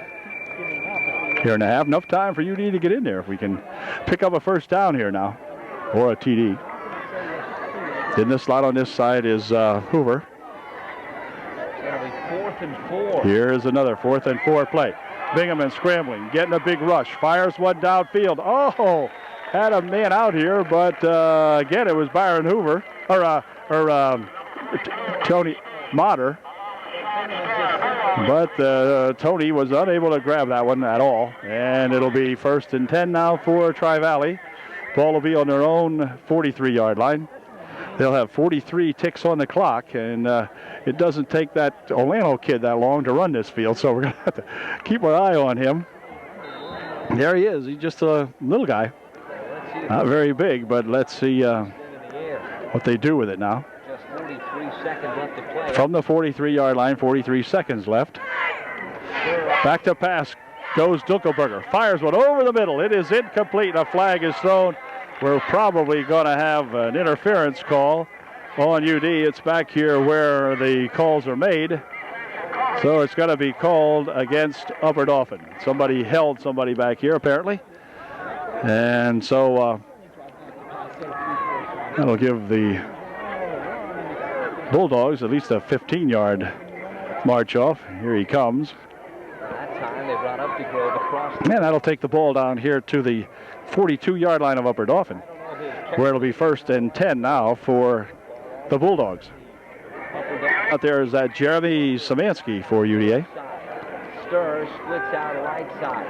here and a half. Enough time for UD to get in there if we can pick up a 1st down here now, or a TD. In the slot on this side is Hoover. 4th and 4. Here is another 4th and 4 play. Bingaman scrambling, getting a big rush, fires one downfield. Oh, had a man out here, but again, it was Byron Hoover, or Tony Motter. But Tony was unable to grab that one at all. And it'll be 1st and 10 now for Tri-Valley. Ball will be on their own 43-yard line. They'll have 43 ticks on the clock, and it doesn't take that Orlando kid that long to run this field, so we're going to have to keep our eye on him. There he is. He's just a little guy. Not very big, but let's see what they do with it now. Just 43 seconds left to play. From the 43-yard line, 43 seconds left. Back to pass goes Dunkelberger. Fires one over the middle. It is incomplete. A flag is thrown. We're probably going to have an interference call on UD. It's back here where the calls are made. So it's going to be called against Upper Dauphin. Somebody held somebody back here, apparently. And so that'll give the Bulldogs at least a 15-yard march off. Here he comes. That time they brought up the Grove across. And that'll take the ball down here to the 42-yard line of Upper Dauphin, where it'll be 1st and 10 now for the Bulldogs. Out there is that Jeremy Szymanski for UDA. Stir splits out right side.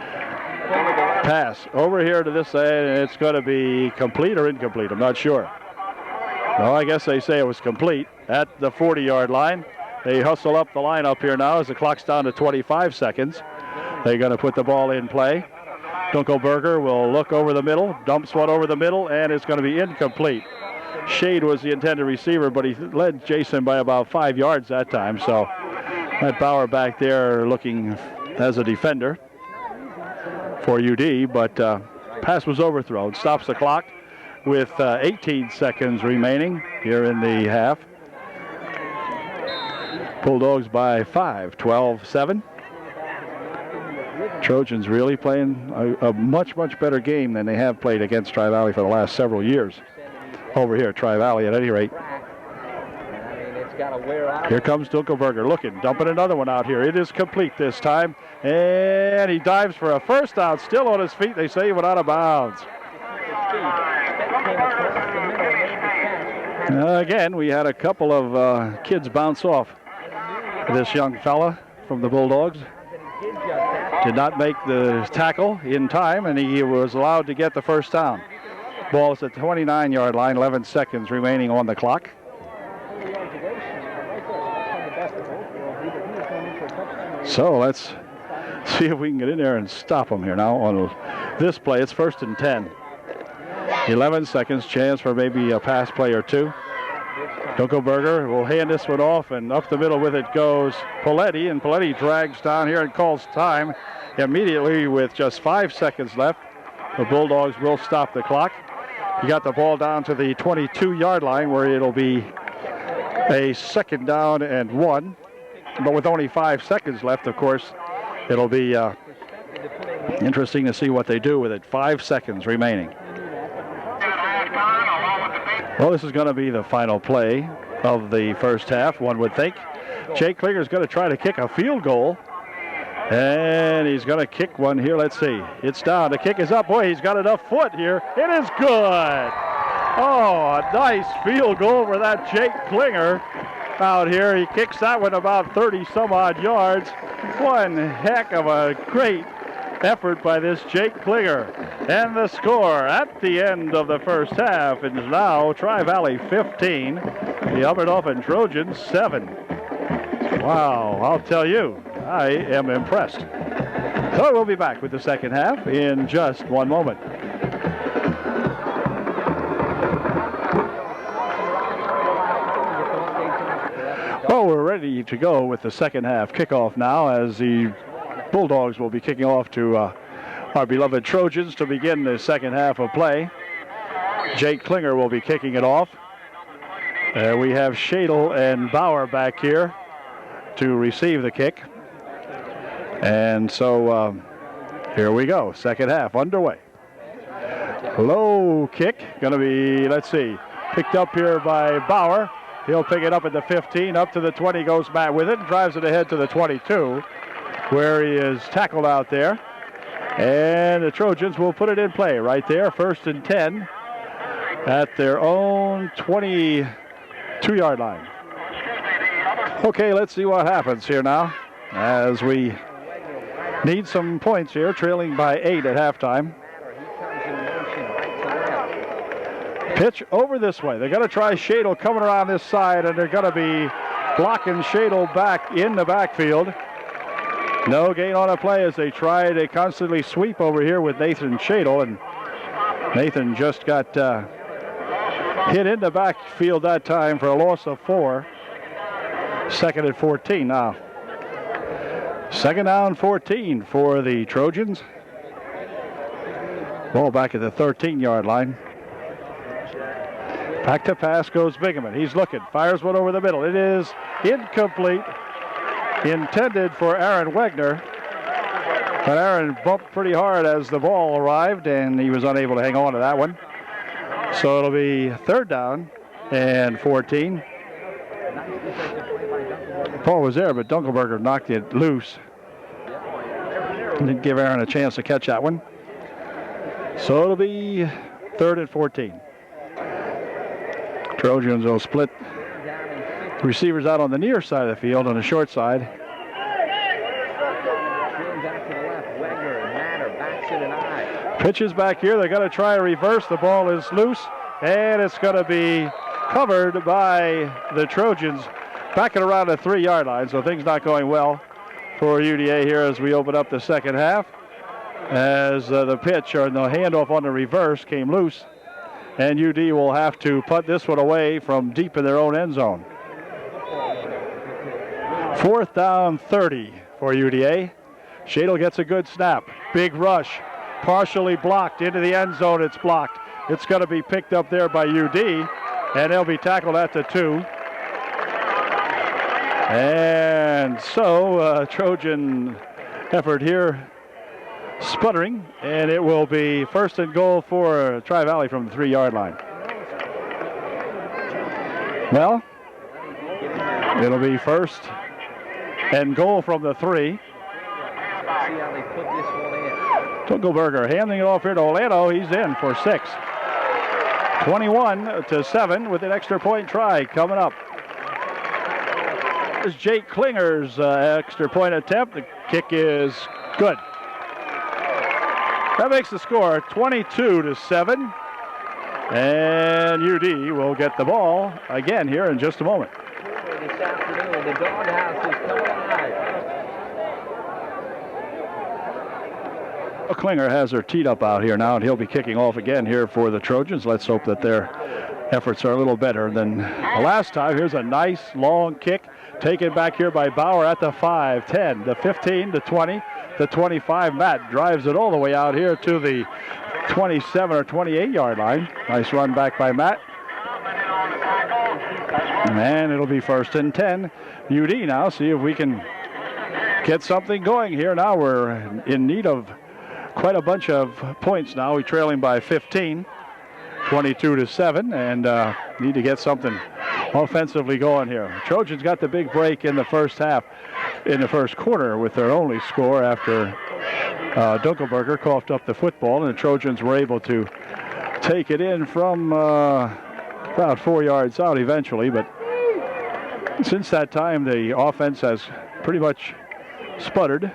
Pass over here to this side, and it's going to be complete or incomplete. I'm not sure. Well, I guess they say it was complete at the 40-yard line. They hustle up the line up here now as the clock's down to 25 seconds. They're going to put the ball in play. Dunkelberger will look over the middle, dumps one over the middle, and it's going to be incomplete. Shade was the intended receiver, but he led Jason by about 5 yards that time. So that Bauer back there looking as a defender for UD, but pass was overthrown. Stops the clock with 18 seconds remaining here in the half. Bulldogs by 5, 12-7. Trojans really playing a much, much better game than they have played against Tri-Valley for the last several years. Over here at Tri-Valley, at any rate. Here comes Dunkelberger looking, dumping another one out here. It is complete this time. And he dives for a 1st down, still on his feet. They say he went out of bounds. Again, we had a couple of kids bounce off this young fella from the Bulldogs. Did not make the tackle in time, and he was allowed to get the 1st down. Ball is at the 29-yard line, 11 seconds remaining on the clock. So let's see if we can get in there and stop them here now on this play. It's 1st and 10. 11 seconds, chance for maybe a pass play or two. Dunkelberger will hand this one off, and up the middle with it goes Paletti, and Paletti drags down here and calls time immediately with just 5 seconds left. The Bulldogs will stop the clock. He got the ball down to the 22-yard line where it'll be a 2nd down and 1. But with only 5 seconds left, of course, it'll be interesting to see what they do with it. 5 seconds remaining. Well, this is going to be the final play of the 1st half, one would think. Jake Klinger's going to try to kick a field goal. And he's going to kick one here. Let's see. It's down. The kick is up. Boy, he's got enough foot here. It is good. Oh, a nice field goal for that Jake Klinger out here. He kicks that one about 30-some-odd yards. One heck of a great effort by this Jake Klinger. And the score at the end of the 1st half is now Tri-Valley 15, the Upper Dauphin Trojans 7. Wow, I'll tell you, I am impressed. So we'll be back with the second half in just one moment. Well, we're ready to go with the second half kickoff now, as the Bulldogs will be kicking off to our beloved Trojans to begin the second half of play. Jake Klinger will be kicking it off. We have Shadle and Bauer back here to receive the kick. And so here we go. Second half underway. Low kick. Going to be, let's see, picked up here by Bauer. He'll pick it up at the 15. Up to the 20 goes Matt with it. Drives it ahead to the 22, where he is tackled out there. And the Trojans will put it in play right there. 1st and 10 at their own 22-yard line. Okay, let's see what happens here now, as we need some points here, trailing by 8 at halftime. Pitch over this way. They're going to try Shadle coming around this side, and they're going to be blocking Shadle back in the backfield. No gain on a play as they try to constantly sweep over here with Nathan Shadle, and Nathan just got hit in the backfield that time for a loss of 4. 2nd and 14 now. 2nd down 14 for the Trojans. Ball back at the 13-yard line. Back to pass goes Bingaman. He's looking, fires one over the middle. It is incomplete. Intended for Aaron Wegner. But Aaron bumped pretty hard as the ball arrived, and he was unable to hang on to that one. So it'll be 3rd down and 14. Paul was there, but Dunkelberger knocked it loose. Didn't give Aaron a chance to catch that one. So it'll be 3rd and 14. Trojans will split receivers out on the near side of the field on the short side. Pitches back here. They're going to try to reverse. The ball is loose, and it's going to be covered by the Trojans back at around the 3-yard line. So things not going well for UDA here as we open up the second half, as the pitch or the handoff on the reverse came loose. And UD will have to punt this one away from deep in their own end zone. 4th down 30 for UDA. Shadle gets a good snap. Big rush. Partially blocked into the end zone. It's blocked. It's going to be picked up there by UD, and they'll be tackled at the 2. And so Trojan effort here sputtering, and it will be 1st and goal for Tri-Valley from the 3-yard line. Well, it'll be 1st and goal from the 3. Tunkelberger handing it off here to Olano. He's in for 6. 21-7 with an extra point try coming up. There's Jake Klinger's extra point attempt. The kick is good. That makes the score 22-7. And UD will get the ball again here in just a moment. This afternoon, the doghouse is coming alive. Klinger has her teed up out here now, and he'll be kicking off again here for the Trojans. Let's hope that their efforts are a little better than the last time. Here's a nice long kick taken back here by Bauer at the 5, 10, the 15, the 20, the 25. Matt drives it all the way out here to the 27 or 28-yard line. Nice run back by Matt. And it'll be 1st and 10. UD now, see if we can get something going here. Now we're in need of quite a bunch of points now. We're trailing by 15, 22-7, and need to get something offensively going here. Trojans got the big break in the first half, in the first quarter, with their only score after Dunkelberger coughed up the football, and the Trojans were able to take it in from about 4 yards out eventually. But since that time, the offense has pretty much sputtered.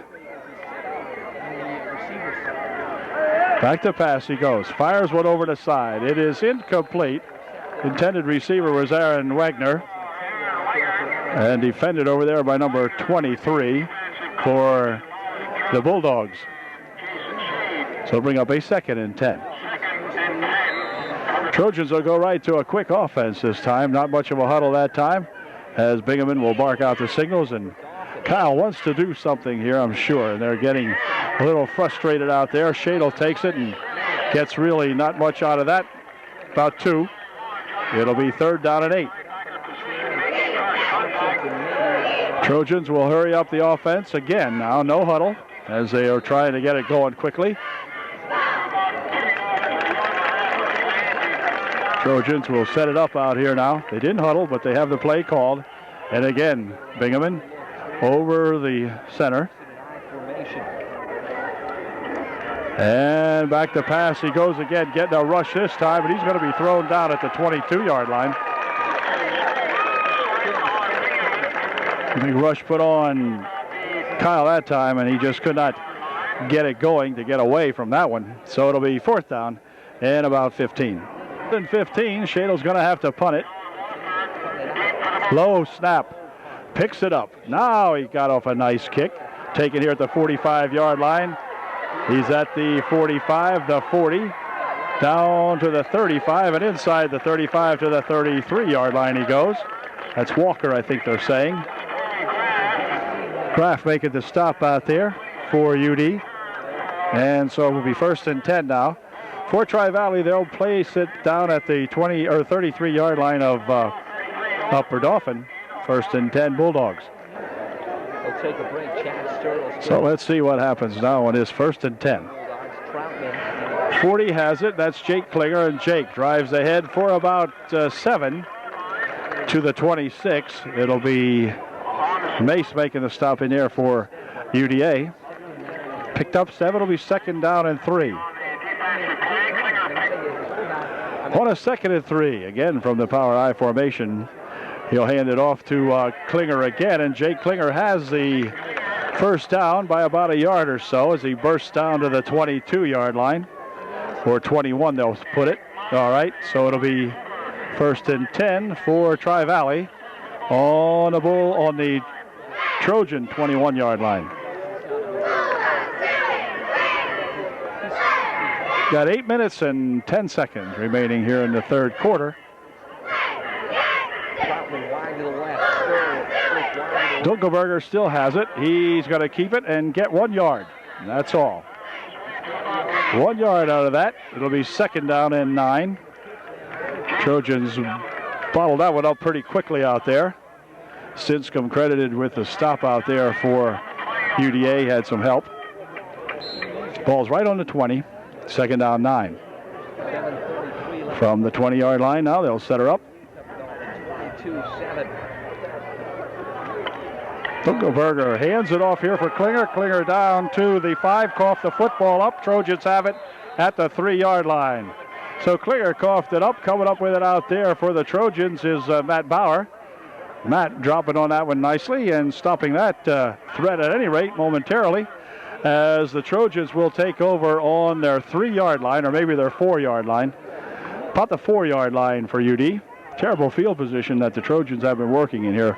Back to pass he goes. Fires one over the side. It is incomplete. Intended receiver was Aaron Wegner, and defended over there by number 23. for the Bulldogs. So bring up a 2nd and 10. Trojans will go right to a quick offense this time. Not much of a huddle that time, as Bingaman will bark out the signals, and Kyle wants to do something here, I'm sure, and they're getting a little frustrated out there. Shadle takes it and gets really not much out of that. About 2. It'll be 3rd down and 8. Trojans will hurry up the offense again now. No huddle as they are trying to get it going quickly. Trojans will set it up out here now. They didn't huddle, but they have the play called. And again, Bingaman over the center. And back to pass he goes again, getting a rush this time, but he's going to be thrown down at the 22-yard line. Big rush put on Kyle that time, and he just could not get it going to get away from that one. So it'll be 4th down and about 15. Then 15, Shadle's going to have to punt it. Low snap, picks it up. Now he got off a nice kick. Taken here at the 45-yard line. He's at the 45, the 40, down to the 35, and inside the 35 to the 33-yard line he goes. That's Walker, I think they're saying. Kraft making the stop out there for UD. And so it will be 1st and 10 now. For Tri-Valley, they'll place it down at the 20 or 33-yard line of Upper Dauphin. 1st and 10 Bulldogs. They'll take a break. So let's see what happens now on his 1st and 10. 40 has it. That's Jake Klinger, and Jake drives ahead for about 7 to the 26. It'll be Mace making the stop in there for UDA. Picked up 7. It'll be 2nd down and 3. On a 2nd and 3, again from the power I formation. He'll hand it off to Klinger again, and Jake Klinger has the 1st down by about a yard or so as he bursts down to the 22-yard line, or 21 they'll put it. All right, so it'll be 1st and 10 for Tri-Valley on the Trojan 21-yard line. Got 8 minutes and 10 seconds remaining here in the 3rd quarter. Dunkelberger still has it. He's going to keep it and get 1 yard. That's all. 1 yard out of that. It'll be 2nd down and 9. Trojans bottled that one up pretty quickly out there. Stinscombe credited with the stop out there for UDA. Had some help. Ball's right on the 20. 2nd down 9. From the 20-yard line now, they'll set her up. 22-7. Dunkelberger hands it off here for Klinger. Klinger down to the 5, coughed the football up. Trojans have it at the 3-yard line. So Klinger coughed it up. Coming up with it out there for the Trojans is Matt Bauer. Matt dropping on that one nicely and stopping that threat at any rate momentarily, as the Trojans will take over on their 3-yard line, or maybe their 4-yard line. About the 4-yard line for UD. Terrible field position that the Trojans have been working in here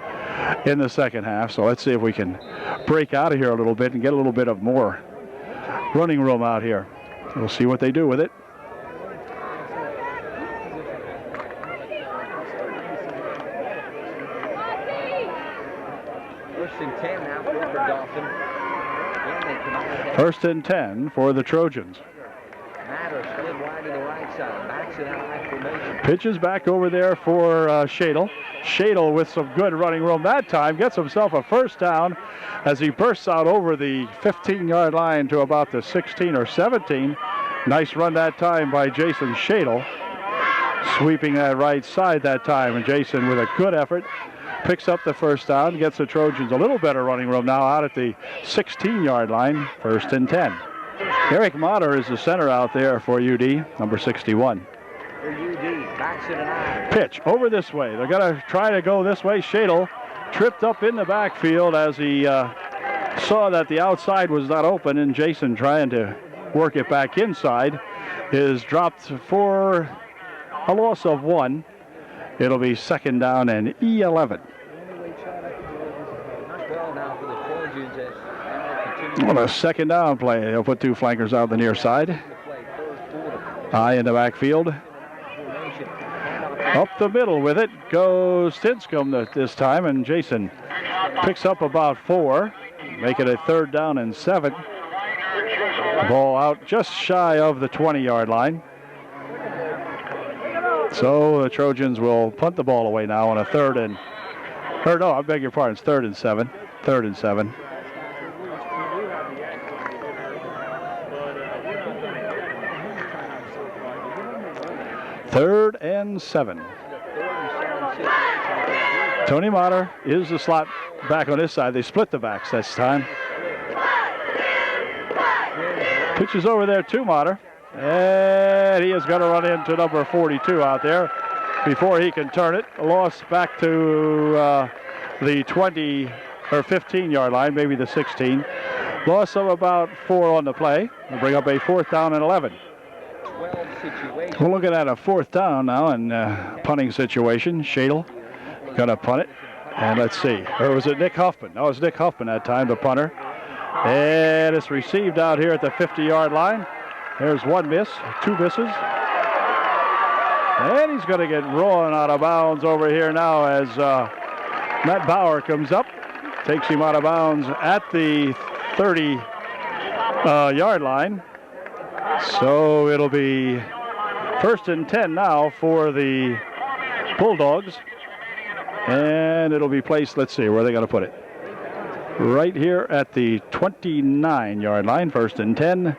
in the 2nd half. So let's see if we can break out of here a little bit and get a little bit of more running room out here. We'll see what they do with it. First and 10 now for Dauphin. 1st and 10 for the Trojans. Matter slid wide to the right side. Backs it out I formation. Pitches back over there for Shadle. Shadle with some good running room that time. Gets himself a 1st down as he bursts out over the 15-yard line to about the 16 or 17. Nice run that time by Jason Shadle. Sweeping that right side that time. And Jason with a good effort picks up the 1st down. Gets the Trojans a little better running room now out at the 16-yard line. 1st and 10. Eric Motter is the center out there for UD, number 61. For UD, backs it an Pitch over this way. They're going to try to go this way. Shadle tripped up in the backfield as he saw that the outside was not open, and Jason trying to work it back inside is dropped for a loss of 1. It'll be 2nd down and 11. 12 now for the Trojans as Allen continues. On a second down play, they'll put two flankers out the near side. High in the backfield. Up the middle with it goes Tinscombe this time, and Jason picks up about 4. Make it a 3rd down and 7. Ball out just shy of the 20-yard line. So the Trojans will punt the ball away now on a 3rd and... Or no, I beg your pardon, it's 3rd and 7. 3rd and 7. Third and 7. Tony Motter is the slot back on this side. They split the backs this time. Pitches over there to Motter. And he is going to run into number 42 out there before he can turn it. A loss back to the 20 or 15-yard line, maybe the 16. Loss of about 4 on the play. We'll bring up a 4th down and 11. We're looking at a 4th down now and punting situation. Shadle going to punt it. And let's see. Or was it Nick Huffman? No, it was Nick Huffman that time, the punter. And it's received out here at the 50-yard line. There's 1 miss, 2 misses. And he's going to get rolling out of bounds over here now as Matt Bauer comes up. Takes him out of bounds at the 30-yard line. So it'll be 1st and 10 now for the Bulldogs. And it'll be placed, let's see, where are they going to put it? Right here at the 29-yard line, 1st and 10,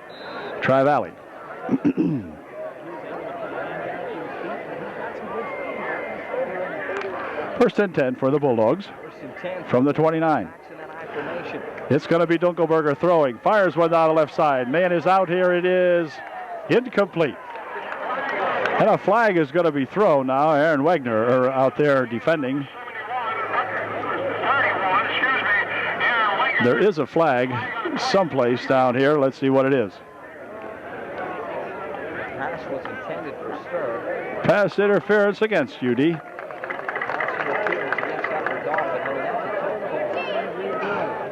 Tri-Valley. First and 10 for the Bulldogs from the 29. It's going to be Dunkelberger throwing. Fires one down the left side. Man is out here. It is incomplete. And a flag is going to be thrown now. Aaron Wagner out there defending. There is a flag someplace down here. Let's see what it is. Pass was intended for Stir. Pass interference against UD.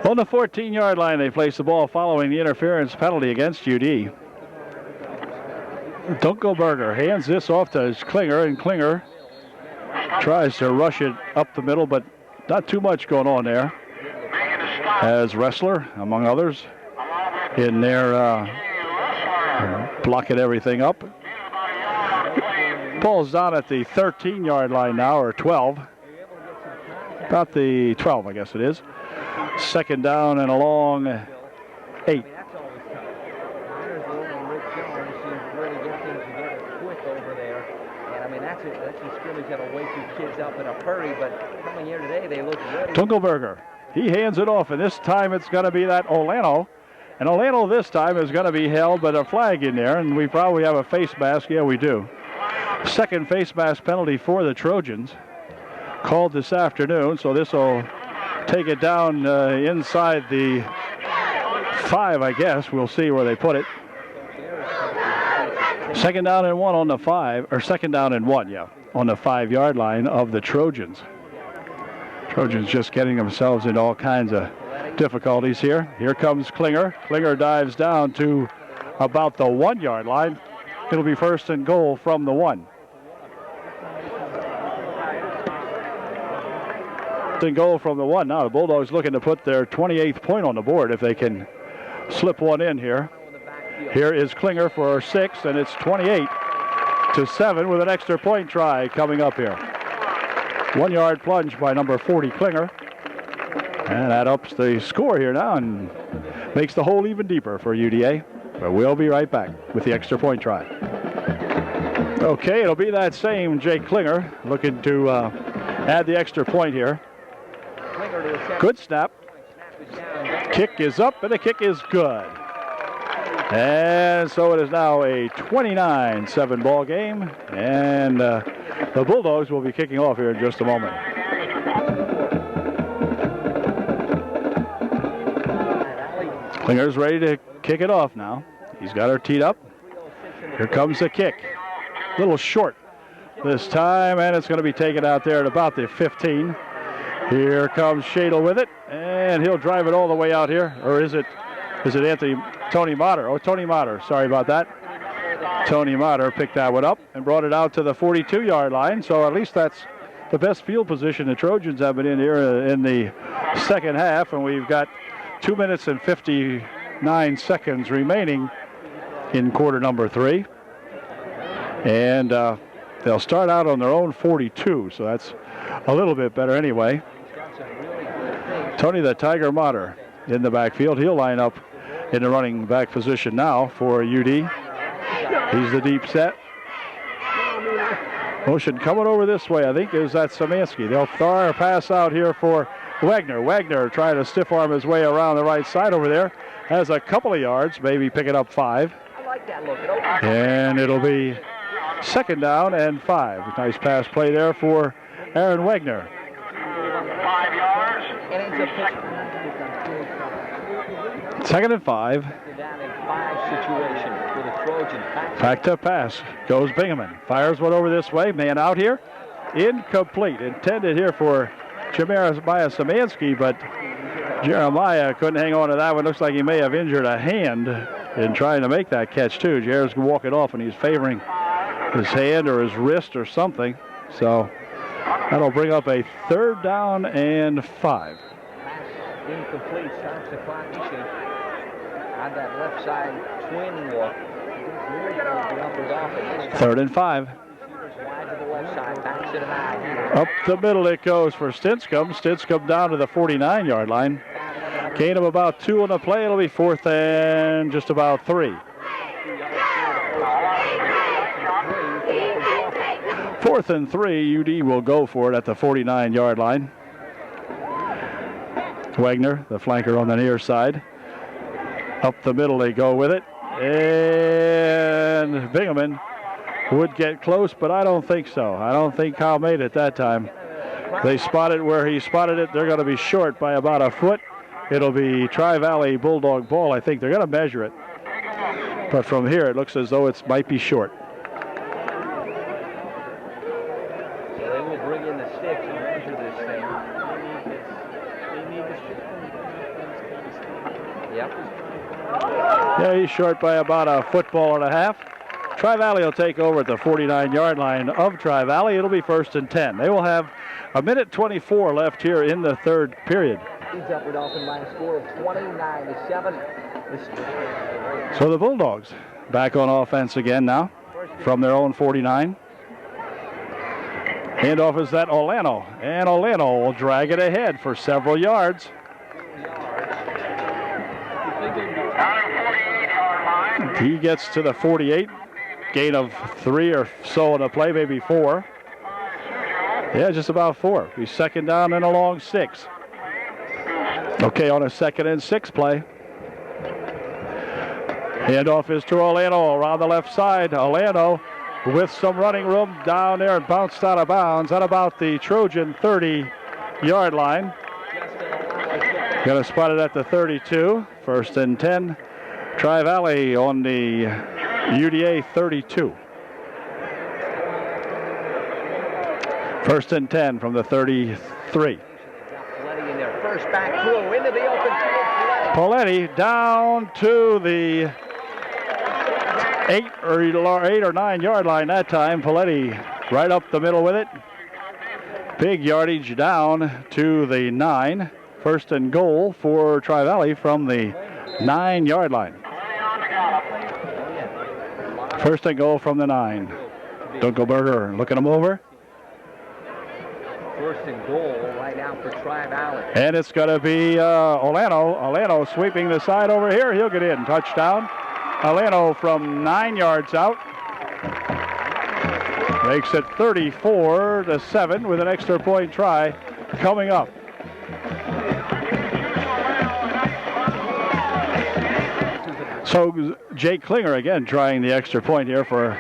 On the 14-yard line, they place the ball following the interference penalty against UD. Dunkelberger hands this off to Klinger, and Klinger tries to rush it up the middle, but not too much going on there. As Wrestler, among others, in there blocking everything up. Ball's down at the 13-yard line now, or 12. About the 12, I guess it is. 2nd down and a long 8. Got to wake your kids up in a hurry, but coming here today, they look ready. Dunkelberger, he hands it off, and this time it's going to be that Olano. And Olano this time is going to be held, but a flag in there, and we probably have a face mask. Yeah, we do. 2nd face mask penalty for the Trojans, called this afternoon, so this will take it down inside the 5, I guess. We'll see where they put it. 2nd down and 1 on the 5, or 2nd down and 1, yeah, on the 5-yard line of the Trojans. Trojans just getting themselves into all kinds of difficulties here. Here comes Klinger. Klinger dives down to about the 1-yard line. It'll be 1st and goal from the 1. And goal from the 1. Now the Bulldogs looking to put their 28th point on the board if they can slip one in here. Here is Klinger for 6, and it's 28-7 with an extra point try coming up here. 1-yard plunge by number 40 Klinger. And that ups the score here now and makes the hole even deeper for UDA. But we'll be right back with the extra point try. Okay, it'll be that same Jake Klinger looking to add the extra point here. Good snap. Kick is up, and the kick is good. And so it is now a 29-7 ball game, and the Bulldogs will be kicking off here in just a moment. Klinger's ready to kick it off now. He's got her teed up. Here comes the kick. A little short this time, and it's going to be taken out there at about the 15. Here comes Shadle with it, and and he'll drive it all the way out here. Or is it Tony Motter? Oh, Tony Motter. Sorry about that. Tony Motter picked that one up and brought it out to the 42-yard line. So at least that's the best field position the Trojans have been in here in the second half. And we've got 2 minutes and 59 seconds remaining in quarter number 3. And they'll start out on their own 42, so that's a little bit better anyway. Tony the Tiger Motter in the backfield. He'll line up in the running back position now for UD. He's the deep set. Motion coming over this way, I think, is that Szymanski. They'll throw a pass out here for Wagner. Wagner trying to stiff arm his way around the right side over there. Has a couple of yards, maybe picking up 5. And it'll be second down and 5. Nice pass play there for Aaron Wagner. 5 yards. Second and 5. Back to pass goes Bingaman. Fires one over this way. Man out here. Incomplete. Intended here for Jeremiah Szymanski, but Jeremiah couldn't hang on to that one. Looks like he may have injured a hand in trying to make that catch too. Jared's walking off and he's favoring his hand or his wrist or something. So that'll bring up a third down and 5. Incomplete, stops the clock. He should have that left side twin walk. Third and 5. Up the middle it goes for Stinscomb. Stinscomb down to the 49-yard line. Gain of about 2 on the play. It'll be fourth and just about 3. Fourth and 3, UD will go for it at the 49-yard line. Wagner, the flanker on the near side. Up the middle they go with it. And Bingaman would get close, but I don't think so. I don't think Kyle made it that time. They spotted where he spotted it. They're going to be short by about a foot. It'll be Tri-Valley Bulldog ball. I think they're going to measure it. But from here, it looks as though it might be short. So they will bring in the sticks and measure this thing. Yep. Yeah, he's short by about a football and a half. Tri-Valley will take over at the 49-yard line of Tri-Valley. It'll be first and 10. They will have a minute 24 left here in the third period. He's up with Dauphin by a score of 29-7. So the Bulldogs back on offense again now from their own 49. Handoff is that Olano. And Olano will drag it ahead for several yards. He gets to the 48. Gain of 3 or so on the play, maybe 4. Yeah, just about 4. He's second down and a long 6. Okay, on a 2nd and 6 play. Handoff is to Olano around the left side. Olano with some running room down there and bounced out of bounds at about the Trojan 30-yard line. Going to spot it at the 32. First and 10. Tri-Valley on the UDA 32. First and 10 from the 33. First back through into the open field. Poletti down to the 8 or 9 yard line that time. Poletti right up the middle with it. Big yardage down to the 9. First and goal for Tri-Valley from the 9-yard line. First and goal from the 9. Dunkelberger looking him over. First and goal right now for Tri-Valley. And it's going to be Olano. Olano sweeping the side over here. He'll get in. Touchdown. Olano from 9 yards out. Makes it 34-7 with an extra point try coming up. So Jake Klinger again trying the extra point here for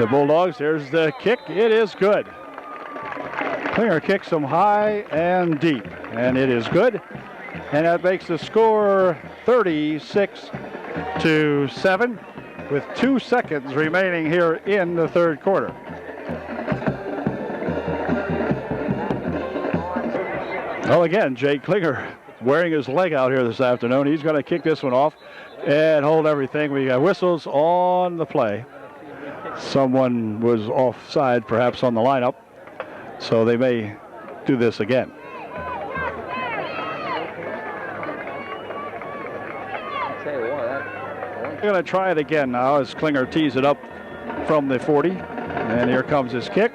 the Bulldogs. Here's the kick. It is good. Klinger kicks them high and deep, and it is good. And that makes the score 36-7 with 2 seconds remaining here in the third quarter. Well, again, Jake Klinger wearing his leg out here this afternoon. He's going to kick this one off and hold everything. We got whistles on the play. Someone was offside, perhaps, on the lineup, so they may do this again. We're going to try it again now as Klinger tees it up from the 40. And here comes his kick.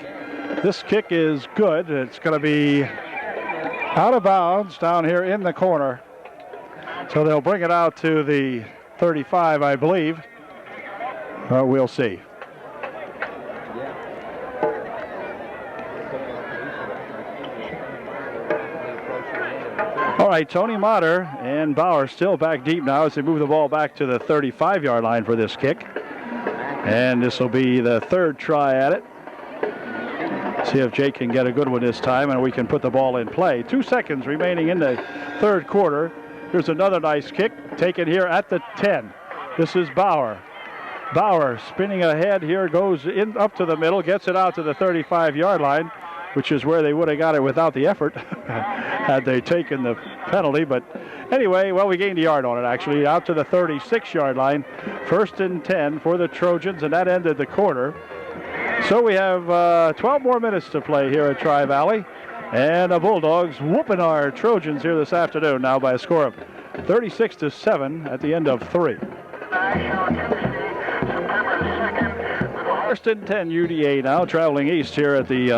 This kick is good. It's going to be out of bounds down here in the corner. So they'll bring it out to the 35, I believe. We'll see. All right, Tony Motter and Bauer still back deep now as they move the ball back to the 35-yard line for this kick. And this will be the third try at it. See if Jake can get a good one this time and we can put the ball in play. 2 seconds remaining in the third quarter. Here's another nice kick taken here at the 10. This is Bauer. Bauer spinning ahead here, goes in up to the middle, gets it out to the 35-yard line, which is where they would have got it without the effort had they taken the penalty. But anyway, well, we gained a yard on it, actually, out to the 36-yard line. 1st and 10 for the Trojans, and that ended the quarter. So we have 12 more minutes to play here at Tri-Valley. And the Bulldogs whooping our Trojans here this afternoon now by a score of 36-7 at the end of 3. 1st and 10 UDA now, traveling east here at the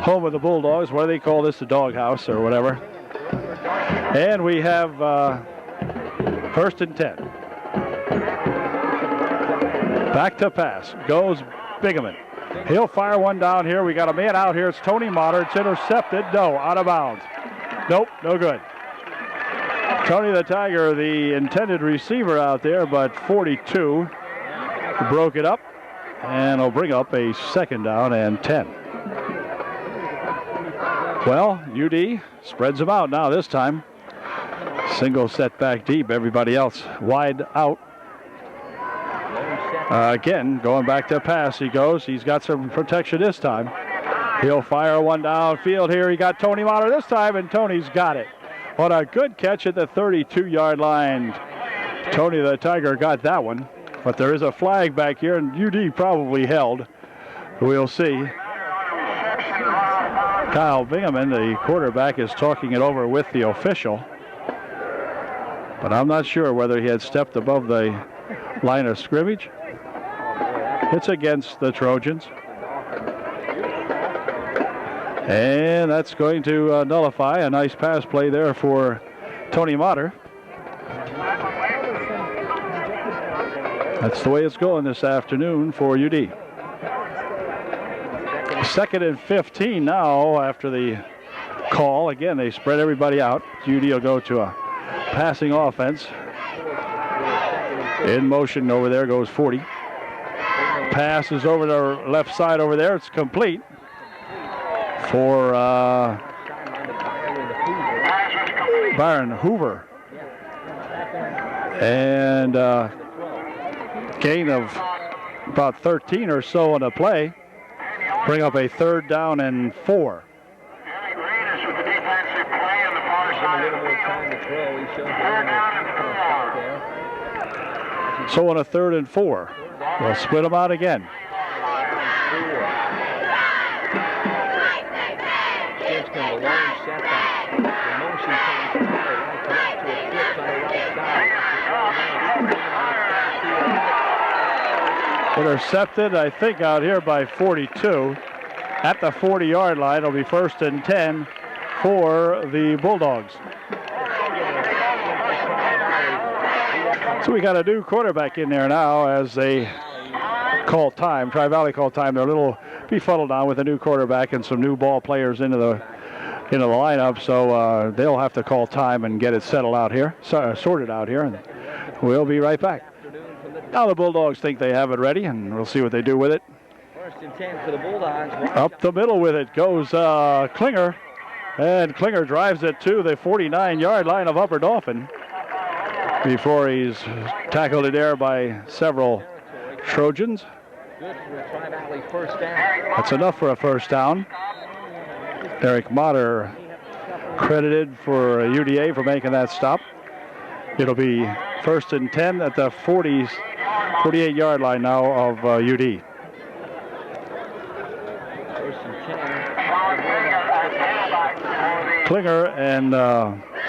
home of the Bulldogs. What do they call this? The doghouse or whatever. And we have 1st and 10. Back to pass. Goes Bingaman. He'll fire one down here. We got a man out here. It's Tony Motter. It's intercepted. No, out of bounds. Nope, no good. Tony the Tiger, the intended receiver out there, but 42 broke it up. And will bring up a 2nd down and 10. Well, UD spreads them out now this time. Single set back deep. Everybody else wide out. Again, going back to pass. He goes. He's got some protection this time. He'll fire one downfield here. He got Tony Motter this time, and Tony's got it. What a good catch at the 32-yard line. Tony the Tiger got that one. But there is a flag back here, and UD probably held. We'll see. Kyle Bingaman, the quarterback, is talking it over with the official. But I'm not sure whether he had stepped above the line of scrimmage. It's against the Trojans. And that's going to nullify a nice pass play there for Tony Motter. That's the way it's going this afternoon for UD. 2nd and 15 now after the call. Again, they spread everybody out. UD will go to a passing offense. In motion over there goes 40. Pass is over the left side over there. It's complete for Byron Hoover. And gain of about 13 or so on the play. Bring up a 3rd down and 4. So on a 3rd and 4, we'll split them out again. Intercepted, I think, out here by 42. At the 40-yard line, it'll be 1st and 10 for the Bulldogs. So we got a new quarterback in there now as they call time. Tri-Valley call time. They're a little befuddled now with a new quarterback and some new ball players into the lineup. So they'll have to call time and get it settled out here, sorted out here. And we'll be right back. Now the Bulldogs think they have it ready, and we'll see what they do with it. 1st and 10 for the Bulldogs. Up the middle with it goes Klinger. And Klinger drives it to the 49-yard line of Upper Dauphin before he's tackled in there by several Trojans. Good for a Tri-Valley 1st down. That's enough for a 1st down. Eric Motter credited for UDA for making that stop. It'll be 1st and 10 at the 48-yard line now of UD. Klinger and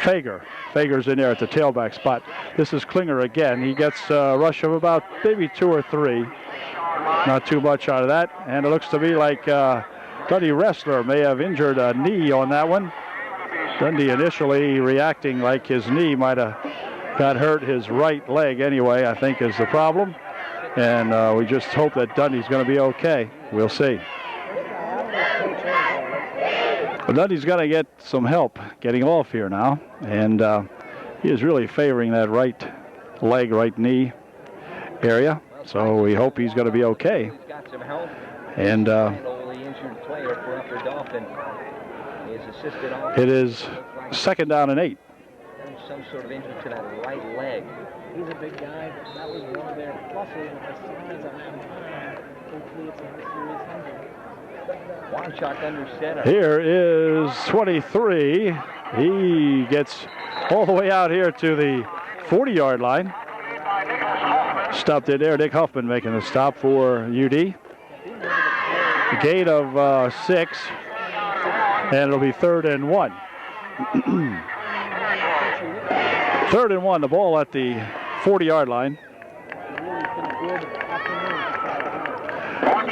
Fager. Fager's in there at the tailback spot. This is Klinger again. He gets a rush of about maybe 2 or 3. Not too much out of that. And it looks to me like Dundee Wrestler may have injured a knee on that one. Dundee initially reacting like his knee might have got hurt. His right leg anyway, I think, is the problem. And we just hope that Dundee's going to be okay. We'll see. But Dundee's got to get some help getting off here now. And he is really favoring that right leg, right knee area. So we hope he's going to be okay. And it is 2nd down and 8. Some sort of injury to that right leg. He's a big guy, but that was one of their pluses with the size on that time. Hopefully it's not a serious injury. Wanchuk under center. Here is 23. He gets all the way out here to the 40-yard line. Stopped it there. Dick Huffman making the stop for UD. A gain of 6. And it'll be 3rd and 1. 3rd and 1, the ball at the 40-yard line.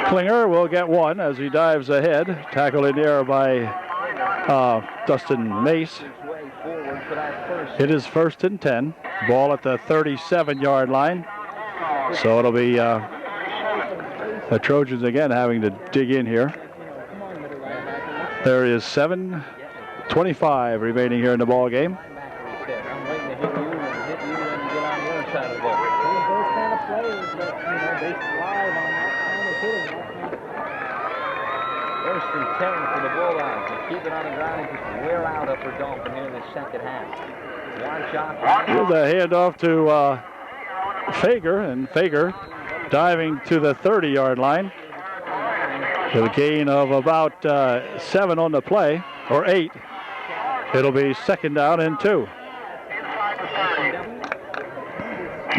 Klinger will get 1 as he dives ahead. Tackled in there by Dustin Mace. It is 1st and 10. Ball at the 37-yard line. So it'll be the Trojans again having to dig in here. There is 7:25 remaining here in the ball game. First and 10 for the Bulldogs. They keep it on the ground and just wear out upper Dauphin here in the second half. Here's a handoff to Fager, and Fager diving to the 30-yard line. With a gain of about 7 on the play, or 8. It'll be 2nd down and 2.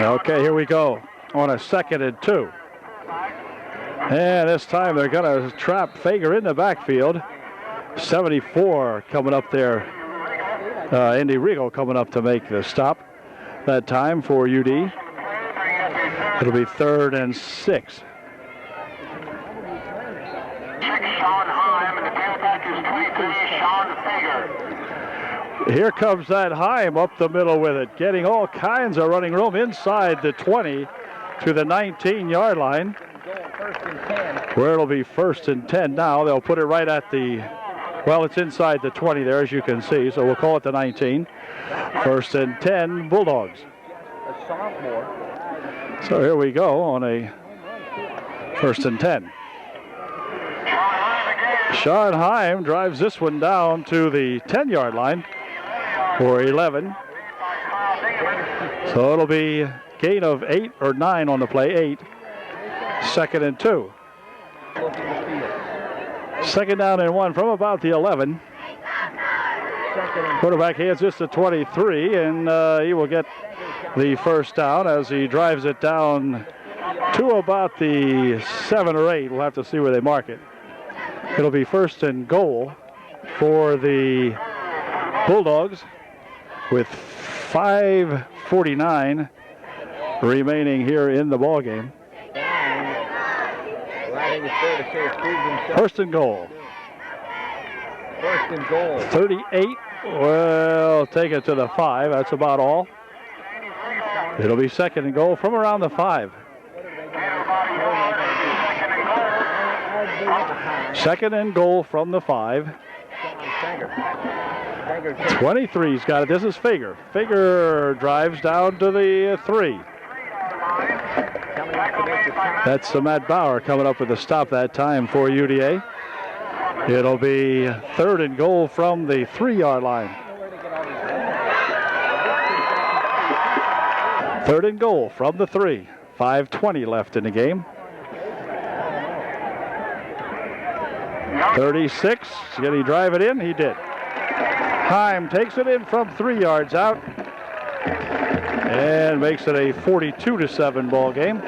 Okay, here we go on a 2nd and 2. And this time they're going to trap Fager in the backfield. 74 coming up there. Indy Regal coming up to make the stop that time for UD. It'll be 3rd and 6. Here comes that Heim up the middle with it, getting all kinds of running room inside the 20 to the 19-yard line, where it'll be 1st and 10 now. They'll put it right at the, well, it's inside the 20 there, as you can see, so we'll call it the 19. 1st and 10, Bulldogs. A sophomore. So here we go on a 1st and 10. Sean Heim drives this one down to the 10-yard line for 11. So it'll be gain of 8 or 9 on the play, 8. 2nd and 2. 2nd down and 1 from about the 11. Quarterback hands this to 23, and he will get the 1st down as he drives it down to about the 7 or 8. We'll have to see where they mark it. It'll be 1st and goal for the Bulldogs with 5:49 remaining here in the ball game. 1st and goal. 1st and goal. 38. Well, take it to the 5. That's about all. It'll be 2nd and goal from around the 5. 2nd and goal from the 5. 23's got it. This is Fager. Fager drives down to the 3. That's Matt Bauer coming up with a stop that time for UDA. It'll be 3rd and goal from the 3-yard line. 3rd and goal from the 3. 5:20 left in the game. 36, can he drive it in? He did. Heim takes it in from 3 yards out and makes it a 42-7 ball game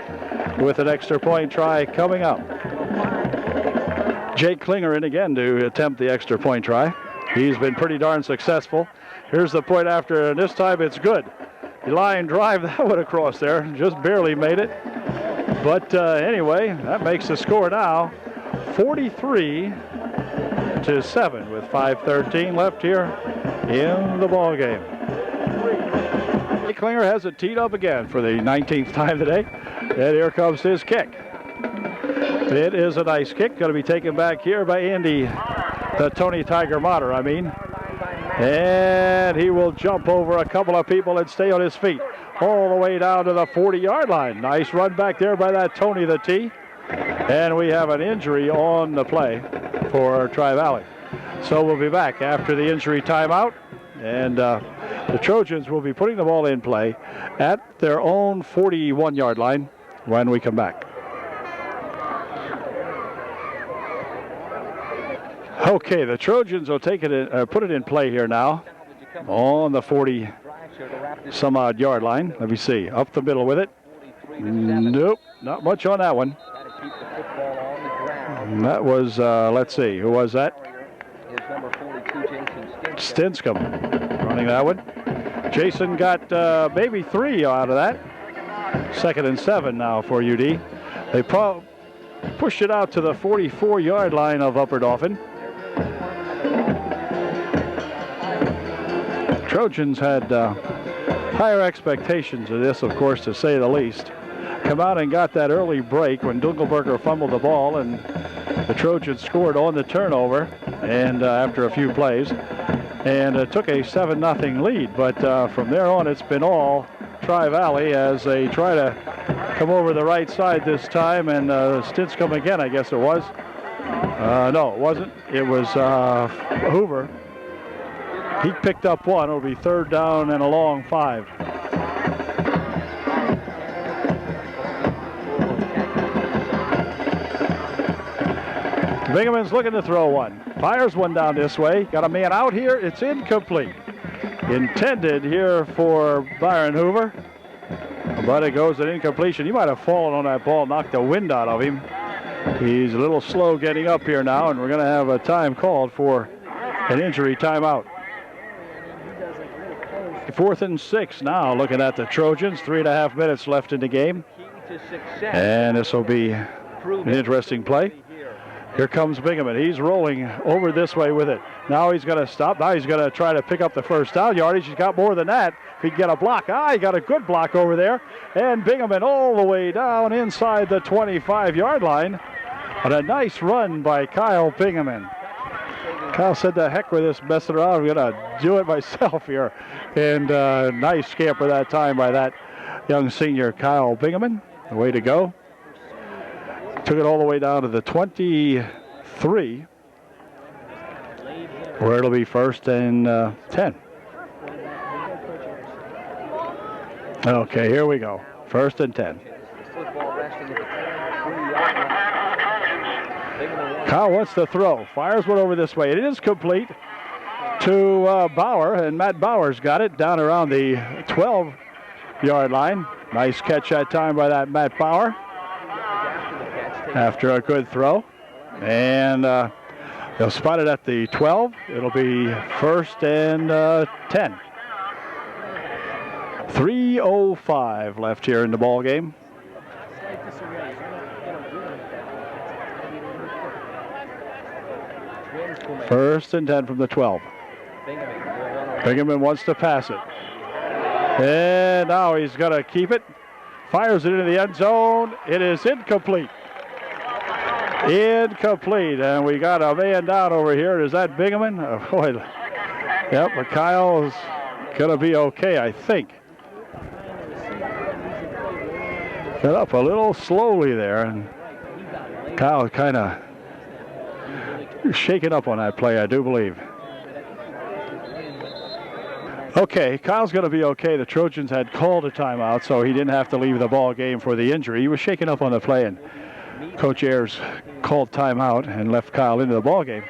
with an extra point try coming up. Jake Klinger in again to attempt the extra point try. He's been pretty darn successful. Here's the point after, and this time it's good. Line drive, that one across there, just barely made it. But anyway, that makes the score now 43-7 with 5:13 left here in the ball game. Klinger has it teed up again for the 19th time today. And here comes his kick. It is a nice kick, going to be taken back here by Andy, the Tony Tiger Motter, And he will jump over a couple of people and stay on his feet all the way down to the 40-yard line. Nice run back there by that Tony the T. And we have an injury on the play for Tri-Valley. So we'll be back after the injury timeout. And the Trojans will be putting the ball in play at their own 41-yard line when we come back. Okay, the Trojans will take it in, put it in play here now on the 40-some-odd yard line. Let me see. Up the middle with it. Nope, not much on that one. That was, let's see, who was that? Stinscomb running that one. Jason got maybe 3 out of that. 2nd and 7 now for UD. They pushed it out to the 44-yard line of Upper Dauphin. Trojans had higher expectations of this, of course, to say the least. Come out and got that early break when Dunkelberger fumbled the ball, and the Trojans scored on the turnover and after a few plays, and took a 7-0 lead. But from there on, it's been all Tri-Valley as they try to come over the right side this time, and Stinscomb again, I guess it was. No, it wasn't. It was Hoover. He picked up one. It'll be 3rd down and a long 5. Bingaman's looking to throw one. Fires one down this way. Got a man out here. It's incomplete. Intended here for Byron Hoover. But it goes an incompletion. He might have fallen on that ball, knocked the wind out of him. He's a little slow getting up here now, and we're going to have a time called for an injury timeout. 4th and 6 now, looking at the Trojans. 3.5 minutes left in the game. And this will be an interesting play. Here comes Bingaman. He's rolling over this way with it. Now he's going to stop. Now he's going to try to pick up the 1st down yardage. He's got more than that. If he can get a block. He got a good block over there. And Bingaman all the way down inside the 25-yard line. And a nice run by Kyle Bingaman. Kyle said, the heck with this messing around. I'm going to do it myself here. And nice scamper that time by that young senior Kyle Bingaman. The way to go. Took it all the way down to the 23, where it'll be 1st and 10. Okay, here we go. 1st and 10. Kyle wants to throw. Fires one over this way. It is complete to Bauer, and Matt Bauer's got it down around the 12-yard line. Nice catch that time by that Matt Bauer. After a good throw, and they'll spot it at the 12. It'll be 1st and 10. 3:05 left here in the ball game. First and 10 from the 12. Bingaman wants to pass it, and now he's going to keep it. Fires it into the end zone. It is incomplete. Incomplete, and we got a man down over here. Is that Bingaman? Oh, boy. Yep, but Kyle's going to be okay, I think. Got up a little slowly there, and Kyle kind of shaken up on that play, I do believe. Okay, Kyle's going to be okay. The Trojans had called a timeout, so he didn't have to leave the ball game for the injury. He was shaken up on the play, and Coach Ayers called timeout and left Kyle into the ball game.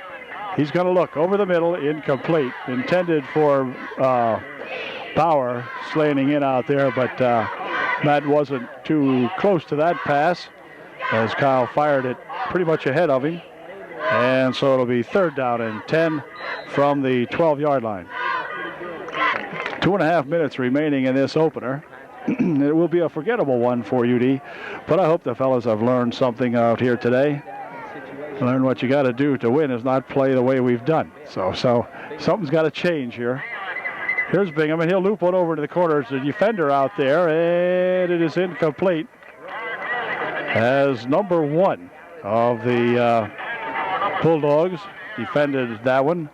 He's going to look over the middle, incomplete. Intended for Bauer, slanting in out there, but Matt wasn't too close to that pass as Kyle fired it pretty much ahead of him. And so it'll be 3rd down and 10 from the 12-yard line. 2.5 minutes remaining in this opener. It will be a forgettable one for UD, but I hope the fellas have learned something out here today. Learn what you got to do to win is not play the way we've done. So something's got to change here. Here's Bingham, and he'll loop one over to the corner. It's the defender out there, and it is incomplete. As number 1 of the Bulldogs defended that one,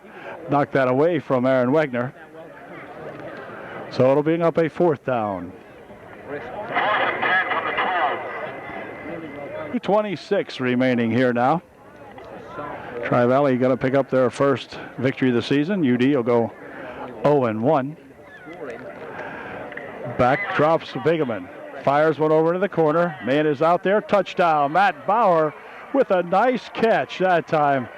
knocked that away from Aaron Wegner. So it'll bring up a 4th down. 2:26 remaining here now. Tri-Valley going to pick up their first victory of the season. UD will go 0-1. Back drops Bingham. Fires one over to the corner. Man is out there. Touchdown. Matt Bauer with a nice catch that time.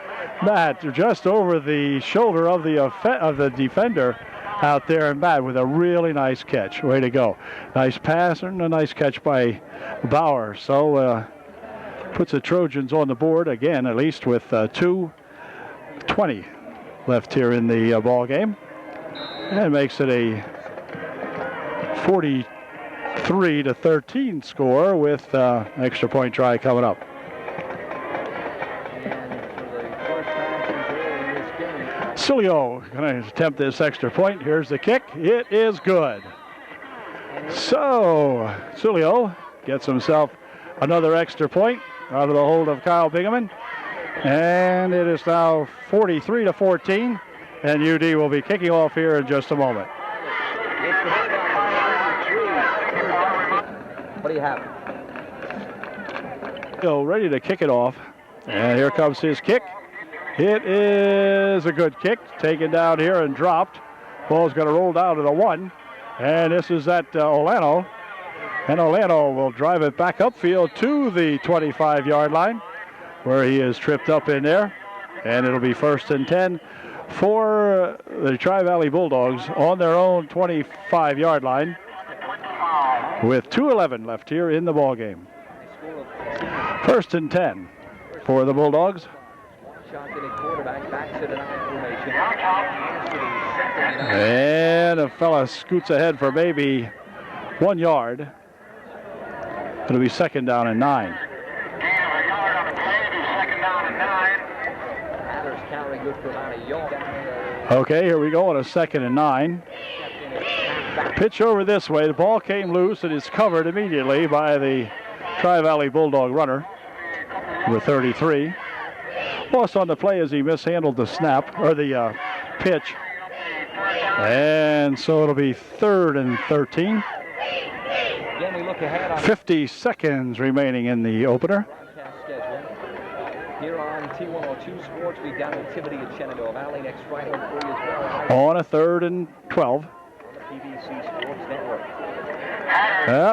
Matt just over the shoulder of the defender out there, and Matt with a really nice catch. Way to go. Nice pass and a nice catch by Bauer. So puts the Trojans on the board again, at least with 2:20 left here in the ball game. And makes it a 43-13 score with extra point try coming up. Cilio going to attempt this extra point. Here's the kick. It is good. So Cilio gets himself another extra point out of the hold of Kyle Bingham. And it is now 43-14. And UD will be kicking off here in just a moment. What do you have? So ready to kick it off. And here comes his kick. It is a good kick. Taken down here and dropped. Ball's going to roll down to the 1. And this is at Olano. And Olano will drive it back upfield to the 25-yard line, where he is tripped up in there. And it'll be 1st and 10 for the Tri-Valley Bulldogs on their own 25-yard line with 2:11 left here in the ball game. 1st and 10 for the Bulldogs. And a fella scoots ahead for maybe 1 yard. It'll be 2nd down and 9. Okay, here we go on a 2nd and 9. Pitch over this way. The ball came loose and is covered immediately by the Tri-Valley Bulldog runner, number 33. Lost on the play as he mishandled the snap, or the pitch. And so it'll be 3rd and 13. 50 seconds remaining in the opener. Here on T102 Sports, we down activity at Shenandoah Valley. Next Friday for you as well. On a 3rd and 12. On the PBC Sports Network.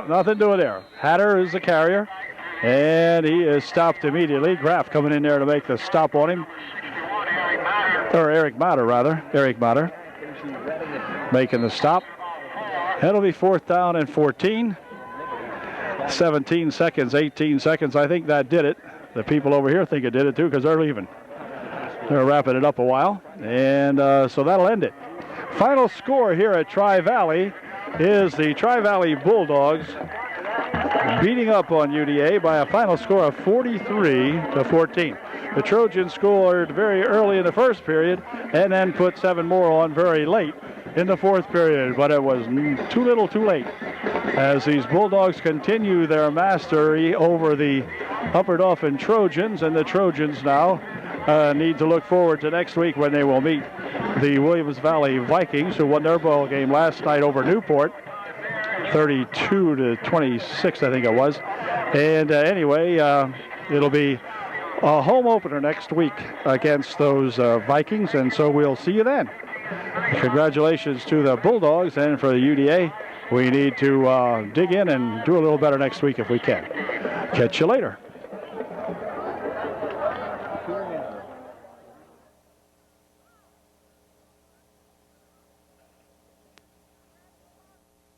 Nothing to do with there. Hatter is the carrier. And he is stopped immediately. Graff coming in there to make the stop on him. Or Eric Matter, rather. Eric Matter making the stop. That'll be 4th down and 14. 17 seconds, 18 seconds. I think that did it. The people over here think it did it too because they're leaving. They're wrapping it up a while. And so that'll end it. Final score here at Tri-Valley is the Tri-Valley Bulldogs beating up on UDA by a final score of 43-14. The Trojans scored very early in the first period and then put 7 more on very late in the 4th period, but it was too little too late as these Bulldogs continue their mastery over the Upper Dauphin Trojans, and the Trojans now need to look forward to next week when they will meet the Williams Valley Vikings, who won their ball game last night over Newport, 32-26, I think it was. And anyway, it'll be a home opener next week against those Vikings, and so we'll see you then. Congratulations to the Bulldogs, and for the UDA, we need to dig in and do a little better next week if we can. Catch you later.